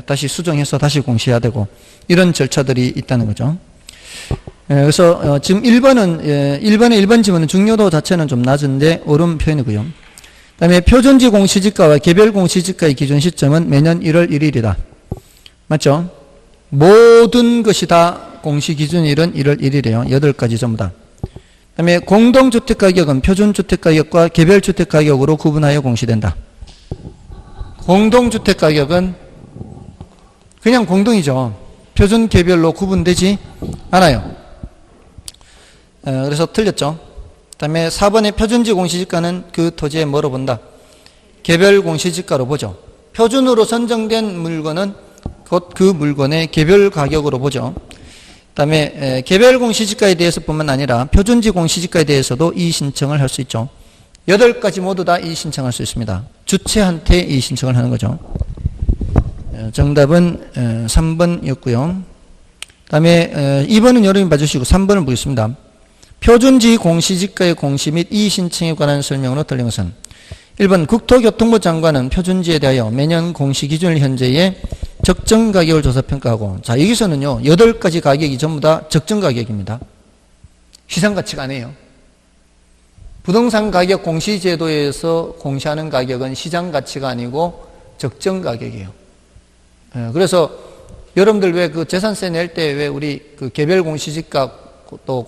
다시 수정해서 다시 공시해야 되고 이런 절차들이 있다는 거죠. 그래서 지금 1번은 1번 지문은 중요도 자체는 좀 낮은데 옳은 표현이고요. 그다음에 표준지 공시지가와 개별 공시지가의 기준 시점은 매년 1월 1일이다. 맞죠? 모든 것이 다 공시 기준일은 1월 1일이에요. 8가지 전부 다. 그다음에 공동주택가격은 표준주택가격과 개별주택가격으로 구분하여 공시된다. 공동주택가격은 그냥 공동이죠. 표준 개별로 구분되지 않아요. 그래서 틀렸죠. 그 다음에 4번의 표준지 공시지가는 그 토지에 뭐로 본다? 개별 공시지가로 보죠. 표준으로 선정된 물건은 곧 그 물건의 개별 가격으로 보죠. 그 다음에 개별 공시지가에 대해서뿐만 아니라 표준지 공시지가에 대해서도 이의 신청을 할 수 있죠. 8가지 모두 다 이의 신청할 수 있습니다. 주체한테 이의 신청을 하는 거죠. 정답은 3번이었고요. 그 다음에 2번은 여러분이 봐주시고 3번을 보겠습니다. 표준지 공시지가의 공시 및 이의 신청에 관한 설명으로 틀린 것은 1번 국토교통부 장관은 표준지에 대하여 매년 공시 기준일 현재의 적정 가격을 조사평가하고, 자 여기서는요 8가지 가격이 전부 다 적정 가격입니다. 시장가치가 아니에요. 부동산 가격 공시제도에서 공시하는 가격은 시장가치가 아니고 적정 가격이에요. 그래서 여러분들 왜 그 재산세 낼 때 왜 우리 그 개별 공시지가 또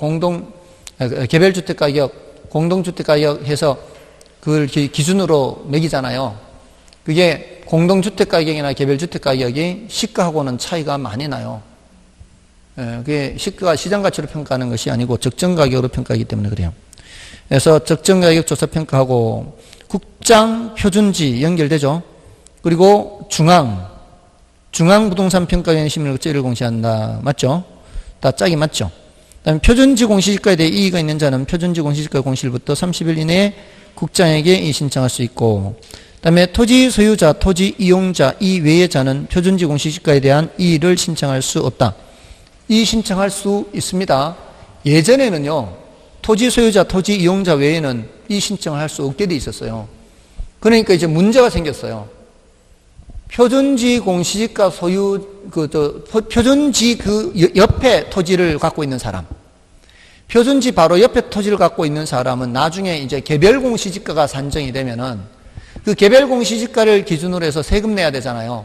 개별주택 가격, 공동주택 가격 해서 그걸 기준으로 매기잖아요. 그게 공동주택 가격이나 개별주택 가격이 시가하고는 차이가 많이 나요. 그게 시가가 시장 가치로 평가하는 것이 아니고 적정 가격으로 평가하기 때문에 그래요. 그래서 적정 가격 조사 평가하고 국장 표준지 연결되죠. 그리고 중앙 부동산 평가위원 심의를 공시한다. 맞죠? 다 짝이 맞죠? 그다음에 표준지 공시지가에 대해 이의가 있는 자는 표준지 공시지가 공시일부터 30일 이내에 국장에게 이의 신청할 수 있고, 그다음에 토지 소유자, 토지 이용자 이외의 자는 표준지 공시지가에 대한 이의를 신청할 수 없다. 이의 신청할 수 있습니다. 예전에는요 토지 소유자, 토지 이용자 외에는 이의 신청을 할 수 없게 돼 있었어요. 그러니까 이제 문제가 생겼어요. 표준지 공시지가 표준지 그 옆에 토지를 갖고 있는 사람, 표준지 바로 옆에 토지를 갖고 있는 사람은 나중에 이제 개별 공시지가가 산정이 되면은 그 개별 공시지가를 기준으로 해서 세금 내야 되잖아요.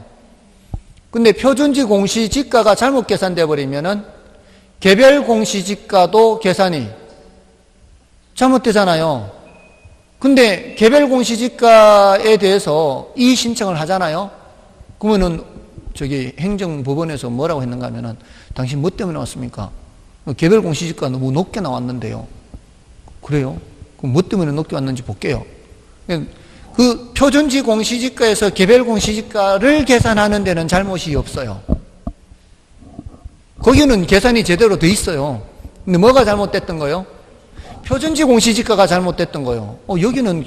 근데 표준지 공시지가가 잘못 계산돼 버리면은 개별 공시지가도 계산이 잘못되잖아요. 근데 개별 공시지가에 대해서 이의 신청을 하잖아요. 그러면은 저기 행정법원에서 뭐라고 했는가 하면은 당신 뭐 때문에 왔습니까? 개별 공시지가 너무 높게 나왔는데요. 그래요? 그럼 뭐 때문에 높게 왔는지 볼게요. 그 표준지 공시지가에서 개별 공시지가를 계산하는 데는 잘못이 없어요. 거기는 계산이 제대로 돼 있어요. 근데 뭐가 잘못됐던 거예요? 표준지 공시지가가 잘못됐던 거예요. 여기는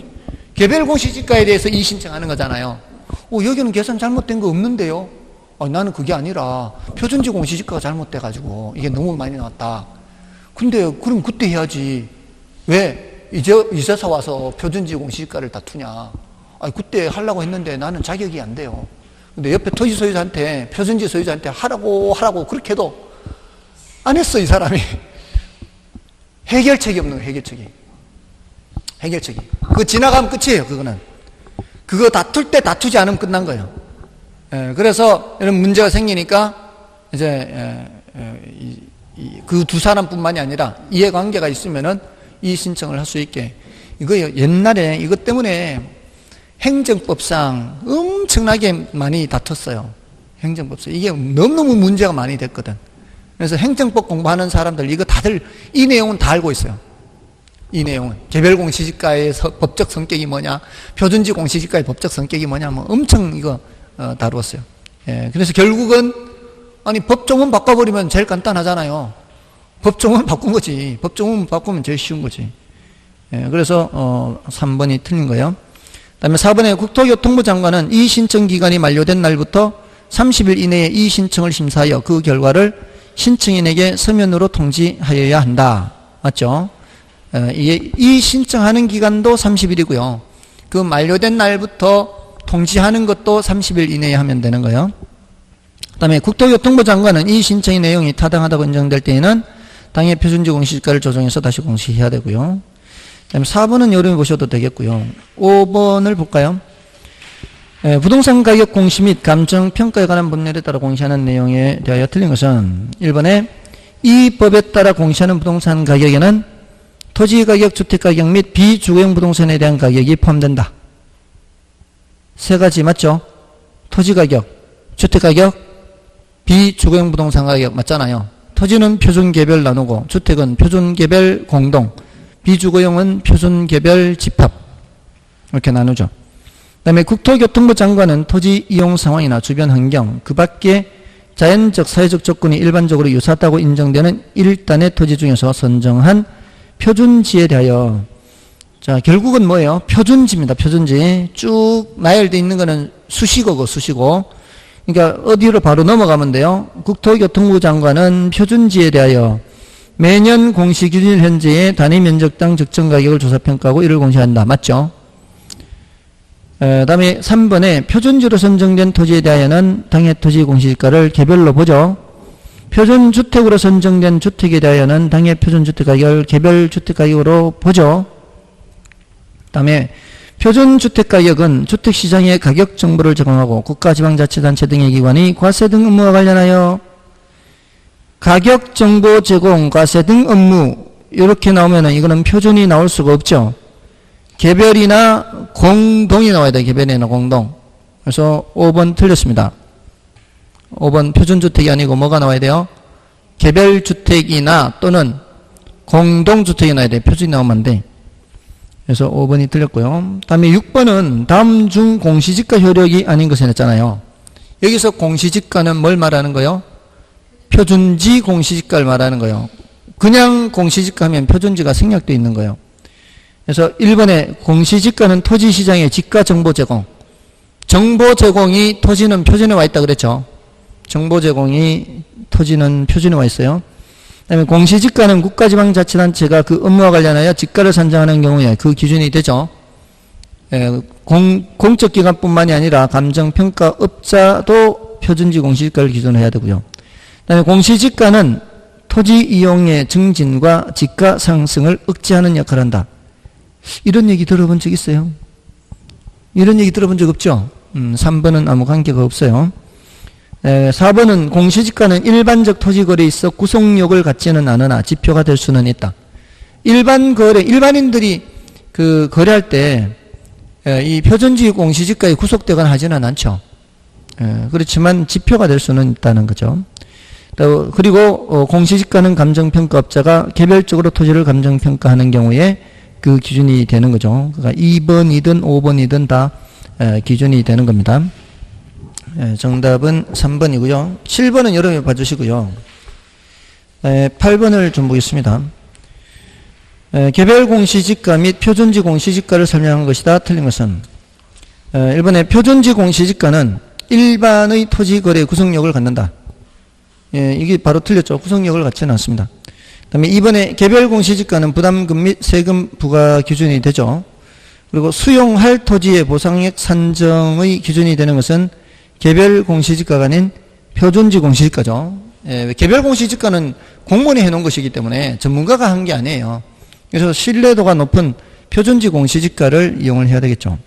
개별 공시지가에 대해서 이의 신청하는 거잖아요. 여기는 계산 잘못된 거 없는데요. 나는 그게 아니라 표준지 공시지가가 잘못돼가지고 이게 너무 많이 나왔다. 근데 그럼 그때 해야지. 왜 이제서 와서 표준지 공시지가를 다투냐. 그때 하려고 했는데 나는 자격이 안 돼요. 근데 옆에 토지 소유자한테, 표준지 소유자한테 하라고 그렇게 해도 안 했어, 이 사람이. 해결책이 없는 거예요, 해결책이. 그거 지나가면 끝이에요, 그거는. 그거 다툴 때 다투지 않으면 끝난 거예요. 그래서 이런 문제가 생기니까 이제 그 두 사람뿐만이 아니라 이해관계가 있으면은 이의 신청을 할 수 있게. 이거 옛날에 이것 때문에 행정법상 엄청나게 많이 다퉜어요. 행정법상. 이게 너무너무 문제가 많이 됐거든. 그래서 행정법 공부하는 사람들 이거 다들 이 내용은 다 알고 있어요. 이 내용은 개별 공시지가의 법적 성격이 뭐냐, 표준지 공시지가의 법적 성격이 뭐냐, 뭐 엄청 이거 다루었어요. 그래서 결국은 법조문 바꿔버리면 제일 간단하잖아요. 법조문 바꾼 거지. 법조문 바꾸면 제일 쉬운 거지. 그래서 3번이 틀린 거예요. 그다음에 4번에 국토교통부 장관은 이의 신청 기간이 만료된 날부터 30일 이내에 이의 신청을 심사하여 그 결과를 신청인에게 서면으로 통지하여야 한다. 맞죠? 이 신청하는 기간도 30일이고요. 그 만료된 날부터 통지하는 것도 30일 이내에 하면 되는 거예요. 그 다음에 국토교통부 장관은 이 신청의 내용이 타당하다고 인정될 때에는 당해 표준지 공시지가를 조정해서 다시 공시해야 되고요. 그다음에 4번은 여러분이 보셔도 되겠고요. 5번을 볼까요? 부동산 가격 공시 및 감정 평가에 관한 법률에 따라 공시하는 내용에 대하여 틀린 것은 1번에 이 법에 따라 공시하는 부동산 가격에는 토지 가격, 주택 가격 및 비주거용 부동산에 대한 가격이 포함된다. 세 가지 맞죠? 토지 가격, 주택 가격, 비주거용 부동산 가격 맞잖아요. 토지는 표준개별 나누고 주택은 표준개별 공동, 비주거용은 표준개별 집합 이렇게 나누죠. 그 다음에 국토교통부 장관은 토지 이용 상황이나 주변 환경, 그 밖에 자연적, 사회적 조건이 일반적으로 유사하다고 인정되는 일단의 토지 중에서 선정한 표준지에 대하여, 자, 결국은 뭐예요? 표준지입니다. 표준지. 쭉 나열되어 있는 거는 수식어고, 수식어. 그러니까 어디로 바로 넘어가면 돼요? 국토교통부 장관은 표준지에 대하여 매년 공시기준일 현재의 단위 면적당 적정 가격을 조사평가하고 이를 공시한다. 맞죠? 다음에 3번에 표준지로 선정된 토지에 대하여는 당해 토지 공시지가를 개별로 보죠. 표준주택으로 선정된 주택에 대하여는 당해 표준주택 가격을 개별 주택 가격으로 보죠. 다음에 표준주택 가격은 주택시장의 가격 정보를 제공하고 국가지방자치단체 등의 기관이 과세 등 업무와 관련하여 가격 정보 제공, 과세 등 업무 이렇게 나오면은 이거는 표준이 나올 수가 없죠. 개별이나 공동이 나와야 돼요. 개별이나 공동. 그래서 5번 틀렸습니다. 5번 표준주택이 아니고 뭐가 나와야 돼요? 개별주택이나 또는 공동주택이 나와야 돼요. 표준이 나오면 안 돼. 그래서 5번이 틀렸고요. 다음에 6번은 다음 중 공시지가 효력이 아닌 것을 했잖아요. 여기서 공시지가는 뭘 말하는 거예요? 표준지 공시지가를 말하는 거예요. 그냥 공시지가 하면 표준지가 생략되어 있는 거예요. 그래서 1번에 공시지가는 토지시장의 지가 정보 제공. 정보 제공이 토지는 표준에 와 있다 그랬죠. 정보 제공이 토지는 표준에 와 있어요. 그 다음에 공시지가는 국가지방자치단체가 그 업무와 관련하여 지가를 산정하는 경우에 그 기준이 되죠. 공적기관뿐만이 아니라 감정평가업자도 표준지 공시지가를 기준으로 해야 되고요. 그 다음에 공시지가는 토지 이용의 증진과 지가 상승을 억제하는 역할을 한다. 이런 얘기 들어본 적 있어요? 이런 얘기 들어본 적 없죠? 3번은 아무 관계가 없어요. 4번은 공시지가는 일반적 토지거래에 있어 구속력을 갖지는 않으나 지표가 될 수는 있다. 일반 거래, 일반인들이 그 거래할 때 이 표준지 공시지가에 구속되거나 하지는 않죠. 그렇지만 지표가 될 수는 있다는 거죠. 그리고 공시지가는 감정평가업자가 개별적으로 토지를 감정평가하는 경우에 그 기준이 되는 거죠. 그러니까 2번이든 5번이든 다 기준이 되는 겁니다. 정답은 3번이고요. 7번은 여러분이 봐주시고요. 8번을 좀 보겠습니다. 개별 공시지가 및 표준지 공시지가를 설명한 것이다. 틀린 것은 1번에 표준지 공시지가는 일반의 토지거래 구속력을 갖는다. 이게 바로 틀렸죠. 구속력을 갖지는 않습니다. 그 다음에 2번에 개별 공시지가는 부담금 및 세금 부과 기준이 되죠. 그리고 수용할 토지의 보상액 산정의 기준이 되는 것은 개별 공시지가가 아닌 표준지 공시지가죠. 개별 공시지가는 공무원이 해놓은 것이기 때문에 전문가가 한 게 아니에요. 그래서 신뢰도가 높은 표준지 공시지가를 이용을 해야 되겠죠.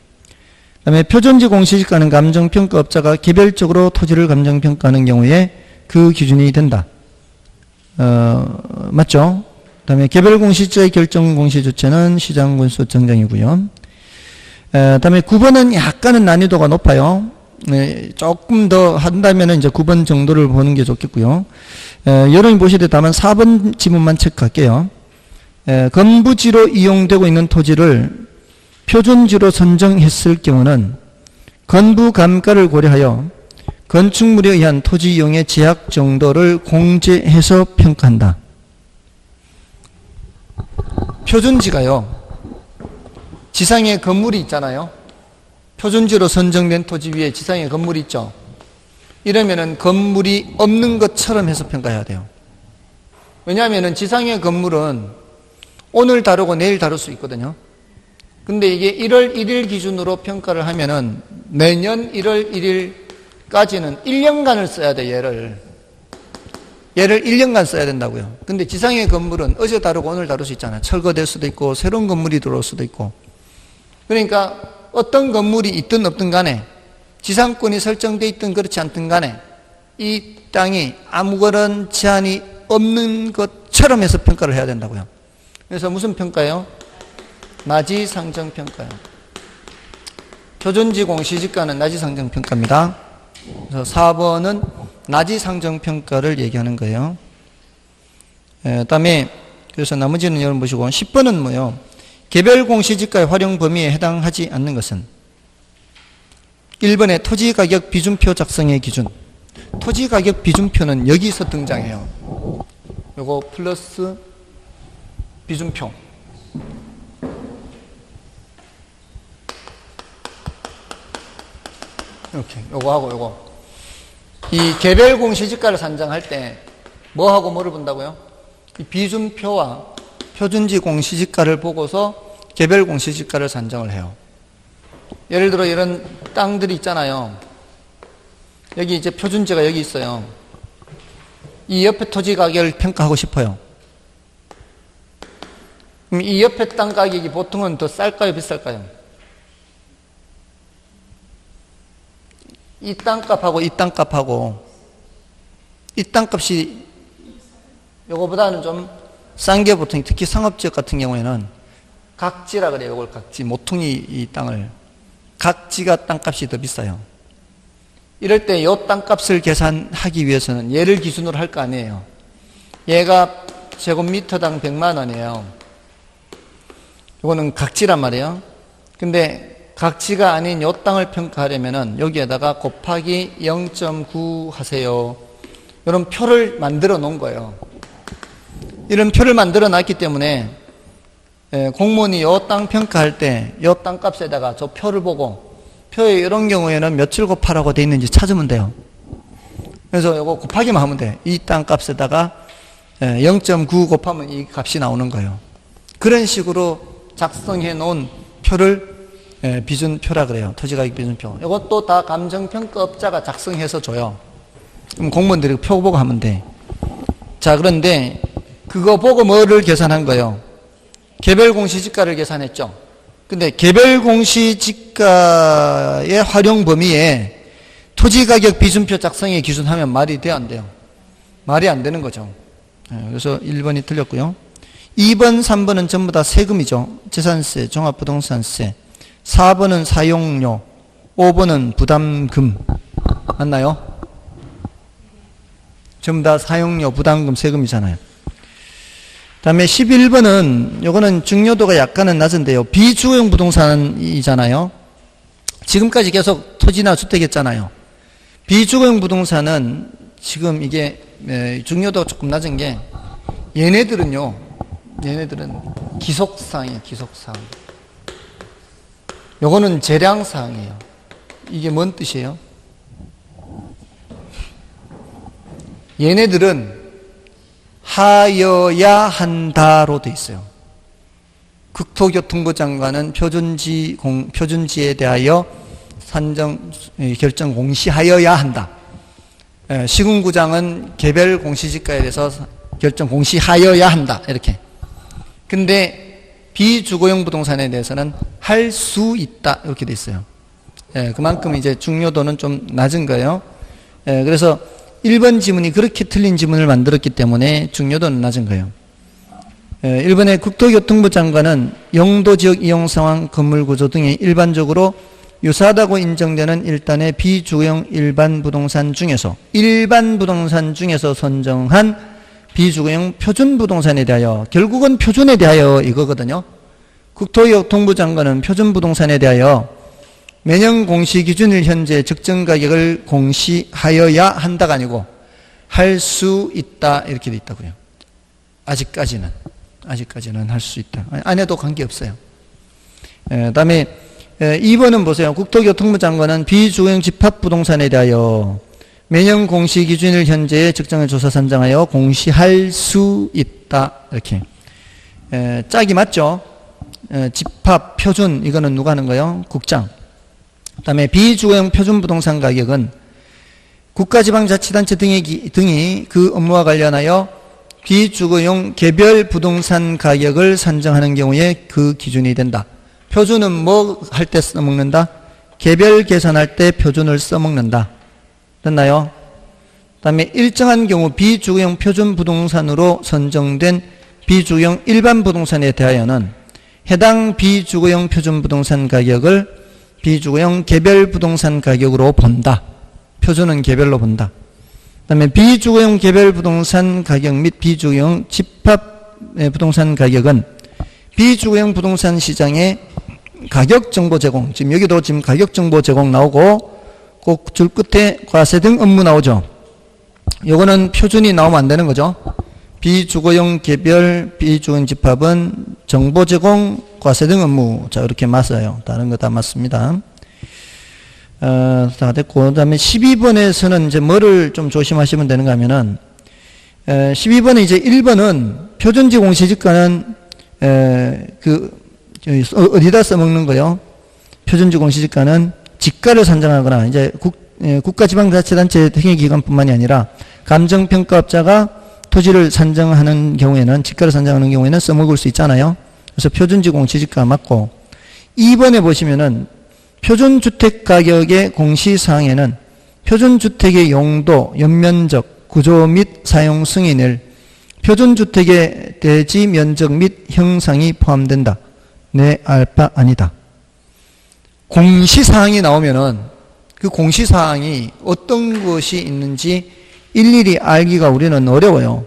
그 다음에 표준지 공시지가는 감정평가업자가 개별적으로 토지를 감정평가하는 경우에 그 기준이 된다. 맞죠? 그 다음에 개별 공시지가의 결정 공시 주체는 시장군수 정정이고요. 그 다음에 9번은 약간은 난이도가 높아요. 조금 더 한다면 이제 9번 정도를 보는 게 좋겠고요. 여러분이 보실 때 다만 4번 지문만 체크할게요. 건부지로 이용되고 있는 토지를 표준지로 선정했을 경우는 건부 감가를 고려하여 건축물에 의한 토지 이용의 제약 정도를 공제해서 평가한다. 표준지가요, 지상에 건물이 있잖아요. 표준지로 선정된 토지 위에 지상에 건물이 있죠. 이러면은 건물이 없는 것처럼 해서 평가해야 돼요. 왜냐하면은 지상의 건물은 오늘 다루고 내일 다룰 수 있거든요. 근데 이게 1월 1일 기준으로 평가를 하면은 내년 1월 1일까지는 1년간을 써야 돼, 얘를. 얘를 1년간 써야 된다고요. 근데 지상의 건물은 어제 다루고 오늘 다룰 수 있잖아요. 철거될 수도 있고 새로운 건물이 들어올 수도 있고. 그러니까 어떤 건물이 있든 없든 간에 지상권이 설정되어 있든 그렇지 않든 간에 이 땅이 아무런 제한이 없는 것처럼 해서 평가를 해야 된다고요. 그래서 무슨 평가요? 나지상정평가요. 표준지 공시지가는 나지상정평가입니다. 그래서 4번은 나지상정평가를 얘기하는 거예요. 그다음에 그래서 나머지는 여러분 보시고 10번은 뭐요? 개별 공시지가의 활용 범위에 해당하지 않는 것은 1번에 토지가격 비준표 작성의 기준. 토지가격 비준표는 여기서 등장해요. 요거 플러스 비준표. 이렇게 요거 하고 요거. 이 개별 공시지가를 산정할 때 뭐하고 뭐를 본다고요? 이 비준표와 표준지 공시지가를 보고서 개별 공시지가를 산정을 해요. 예를 들어 이런 땅들이 있잖아요. 여기 이제 표준지가 여기 있어요. 이 옆에 토지 가격을 평가하고 싶어요. 그럼 이 옆에 땅 가격이 보통은 더 쌀까요, 비쌀까요? 이 땅값하고 이 땅값하고 이 땅값이 요거보다는 좀 싼 게 보통 특히 상업지역 같은 경우에는 각지라 그래요. 이걸 각지. 모퉁이 이 땅을. 각지가 땅값이 더 비싸요. 이럴 때 이 땅값을 계산하기 위해서는 얘를 기준으로 할 거 아니에요. 얘가 제곱미터당 100만 원이에요. 이거는 각지란 말이에요. 근데 각지가 아닌 이 땅을 평가하려면은 여기에다가 곱하기 0.9 하세요. 이런 표를 만들어 놓은 거예요. 이런 표를 만들어 놨기 때문에 공무원이 이 땅 평가할 때 이 땅값에다가 저 표를 보고 표에 이런 경우에는 며칠 곱하라고 돼 있는지 찾으면 돼요. 그래서 이거 곱하기만 하면 돼. 이 땅값에다가 0.9 곱하면 이 값이 나오는 거예요. 그런 식으로 작성해 놓은 표를 비준표라 그래요. 토지가격 비준표. 이것도 다 감정평가업자가 작성해서 줘요. 그럼 공무원들이 표 보고 하면 돼. 자, 그런데 그거 보고 뭐를 계산한 거예요? 개별 공시지가를 계산했죠. 근데 개별 공시지가의 활용 범위에 토지가격 비준표 작성의 기준하면 말이 돼요, 안 돼요? 말이 안 되는 거죠. 그래서 1번이 틀렸고요. 2번, 3번은 전부 다 세금이죠. 재산세, 종합부동산세. 4번은 사용료, 5번은 부담금. 맞나요? 전부 다 사용료, 부담금, 세금이잖아요. 다음에 11번은 요거는 중요도가 약간은 낮은데요. 비주거용 부동산이잖아요. 지금까지 계속 토지나 주택이었잖아요. 비주거용 부동산은 지금 이게 중요도가 조금 낮은 게 얘네들은 기속사항이에요. 기속사항. 요거는 재량사항이에요. 이게 뭔 뜻이에요? 얘네들은 하여야 한다로 돼 있어요. 국토교통부 장관은 표준지에 대하여 결정 공시하여야 한다. 시군구장은 개별 공시지가에 대해서 결정 공시하여야 한다. 이렇게. 근데 비주거용 부동산에 대해서는 할 수 있다. 이렇게 돼 있어요. 그만큼 이제 중요도는 좀 낮은 거예요. 그래서 1번 지문이 그렇게 틀린 지문을 만들었기 때문에 중요도는 낮은 거예요. 1번에 국토교통부 장관은 용도지역 이용상황, 건물구조 등이 일반적으로 유사하다고 인정되는 일단의 비주거용 일반 부동산 중에서 선정한 비주거용 표준부동산에 대하여, 결국은 표준에 대하여 이거거든요. 국토교통부 장관은 표준부동산에 대하여 매년 공시기준일 현재 적정가격을 공시하여야 한다가 아니고 할 수 있다 이렇게 돼 있다고요. 아직까지는 할 수 있다. 안 해도 관계없어요. 다음에 2번은 보세요. 국토교통부 장관은 비주거용 집합부동산에 대하여 매년 공시기준일 현재의 적정을 조사 산정하여 공시할 수 있다 이렇게. 짝이 맞죠? 집합, 표준 이거는 누가 하는 거예요? 국장. 그 다음에 비주거용 표준부동산 가격은 국가지방자치단체 등이 그 업무와 관련하여 비주거용 개별 부동산 가격을 산정하는 경우에 그 기준이 된다. 표준은 뭐 할 때 써먹는다? 개별 계산할 때 표준을 써먹는다. 됐나요? 그 다음에 일정한 경우 비주거용 표준 부동산으로 선정된 비주거용 일반 부동산에 대하여는 해당 비주거용 표준 부동산 가격을 비주거용 개별 부동산 가격으로 본다. 표준은 개별로 본다. 그 다음에 비주거용 개별 부동산 가격 및 비주거용 집합 부동산 가격은 비주거용 부동산 시장의 가격 정보 제공, 지금 여기도 지금 가격 정보 제공 나오고 꼭 줄 끝에 과세 등 업무 나오죠. 요거는 표준이 나오면 안 되는 거죠. 비주거용 개별 비주거용 집합은 정보 제공, 과세 등 업무. 자, 이렇게 맞아요. 다른 거 다 맞습니다. 다 됐고, 그 다음에 12번에서는 이제 뭐를 좀 조심하시면 되는가 하면은, 12번에 이제 1번은 표준지 공시지가는, 어디다 써먹는 거요? 표준지 공시지가는 지가를 산정하거나, 이제 국가지방자치단체 행위기관뿐만이 아니라, 감정평가업자가 토지를 산정하는 경우에는, 지가를 산정하는 경우에는 써먹을 수 있잖아요. 그래서 표준지 공시지가 맞고, 2번에 보시면은, 표준주택가격의 공시사항에는 표준주택의 용도, 연면적, 구조 및 사용 승인을 표준주택의 대지 면적 및 형상이 포함된다. 네, 알 바 아니다. 공시사항이 나오면은 그 공시사항이 어떤 것이 있는지 일일이 알기가 우리는 어려워요.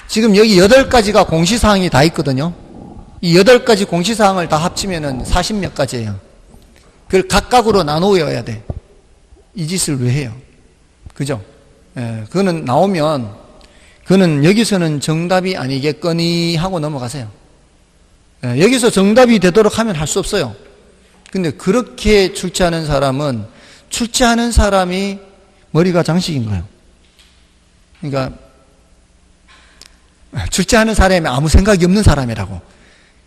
지금 여기 8가지가 공시사항이 다 있거든요. 이 8가지 공시사항을 다 합치면은 40몇 가지예요. 그걸 각각으로 나눠 외워야 돼. 이 짓을 왜 해요? 그죠? 예, 그거는 나오면, 그거는 여기서는 정답이 아니겠거니 하고 넘어가세요. 예, 여기서 정답이 되도록 하면 할 수 없어요. 근데 그렇게 출제하는 사람은 출제하는 사람이 머리가 장식인 거예요. 그러니까, 출제하는 사람이 아무 생각이 없는 사람이라고.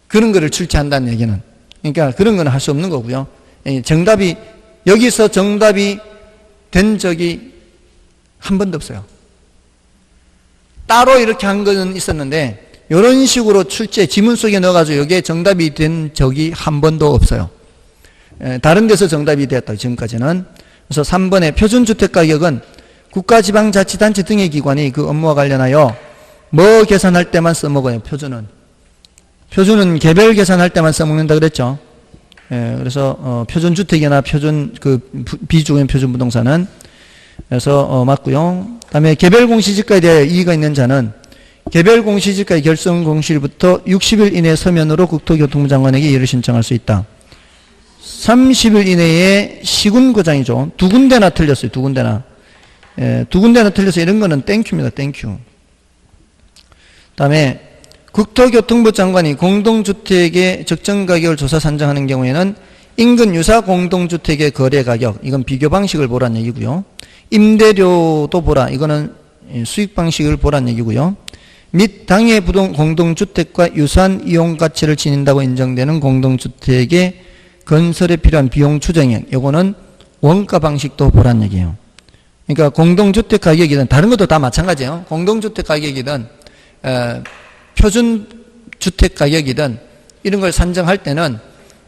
그런 거를 출제한다는 얘기는. 그러니까 그런 건 할 수 없는 거고요. 정답이, 여기서 정답이 된 적이 한 번도 없어요. 따로 이렇게 한 거는 있었는데, 이런 식으로 출제, 지문 속에 넣어가지고 여기에 정답이 된 적이 한 번도 없어요. 다른 데서 정답이 되었다, 지금까지는. 그래서 3번의 표준주택가격은 국가지방자치단체 등의 기관이 그 업무와 관련하여 뭐 계산할 때만 써먹어요, 표준은. 표준은 개별 계산할 때만 써먹는다 그랬죠. 그래서 표준주택이나 비주거용 표준부동산은 그래서 맞고요. 그다음에 개별 공시지가에 대해 이의가 있는 자는 개별 공시지가의 결정 공시일부터 60일 이내 서면으로 국토교통부 장관에게 이의를 신청할 수 있다. 30일 이내에 시군구장이죠. 2군데나 틀렸어요. 2군데나. 2군데나 틀려서 이런 거는 땡큐입니다. 땡큐. 그다음에 국토교통부 장관이 공동주택의 적정가격을 조사 산정하는 경우에는 인근 유사 공동주택의 거래가격, 이건 비교 방식을 보란 얘기고요. 임대료도 보라, 이거는 수익 방식을 보란 얘기고요. 및 당해 공동주택과 유사한 이용가치를 지닌다고 인정되는 공동주택의 건설에 필요한 비용 추정액, 이거는 원가 방식도 보란 얘기예요. 그러니까 공동주택 가격이든 다른 것도 다 마찬가지예요. 공동주택 가격이든 표준주택 가격이든 이런 걸 산정할 때는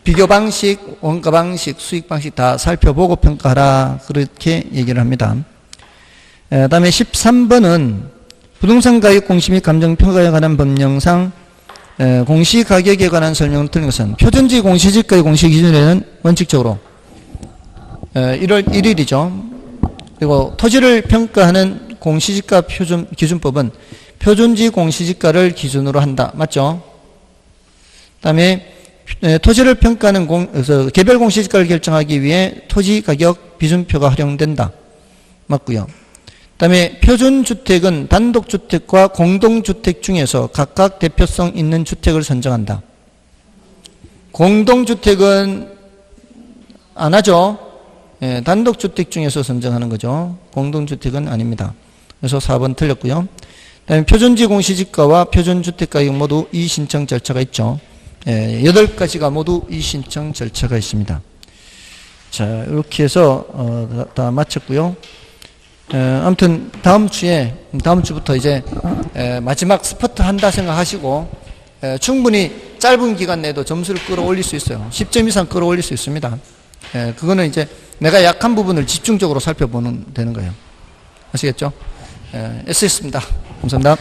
비교 방식, 원가 방식, 수익 방식 다 살펴보고 평가하라, 그렇게 얘기를 합니다. 그 다음에 13번은 부동산 가격 공시 및 감정평가에 관한 법령상 공시가격에 관한 설명을 드린 것은 표준지 공시지가의 공시 기준에는 원칙적으로 1월 1일이죠. 그리고 토지를 평가하는 공시지가 기준법은 표준지 공시지가를 기준으로 한다. 맞죠? 그 다음에 토지를 평가하는 개별 공시지가를 결정하기 위해 토지가격 비준표가 활용된다. 맞고요. 그 다음에 표준주택은 단독주택과 공동주택 중에서 각각 대표성 있는 주택을 선정한다. 공동주택은 안 하죠. 단독주택 중에서 선정하는 거죠. 공동주택은 아닙니다. 그래서 4번 틀렸고요. 그 다음에 표준지 공시지가와 표준주택가격 모두 이의신청 절차가 있죠. 8가지가 모두 이의신청 절차가 있습니다. 자, 이렇게 해서 다 마쳤고요. 아무튼 다음 주부터 이제 마지막 스퍼트 한다 생각하시고 충분히 짧은 기간 내에도 점수를 끌어올릴 수 있어요. 10점 이상 끌어올릴 수 있습니다. 그거는 이제 내가 약한 부분을 집중적으로 살펴보는 되는 거예요. 아시겠죠? S였습니다. 감사합니다.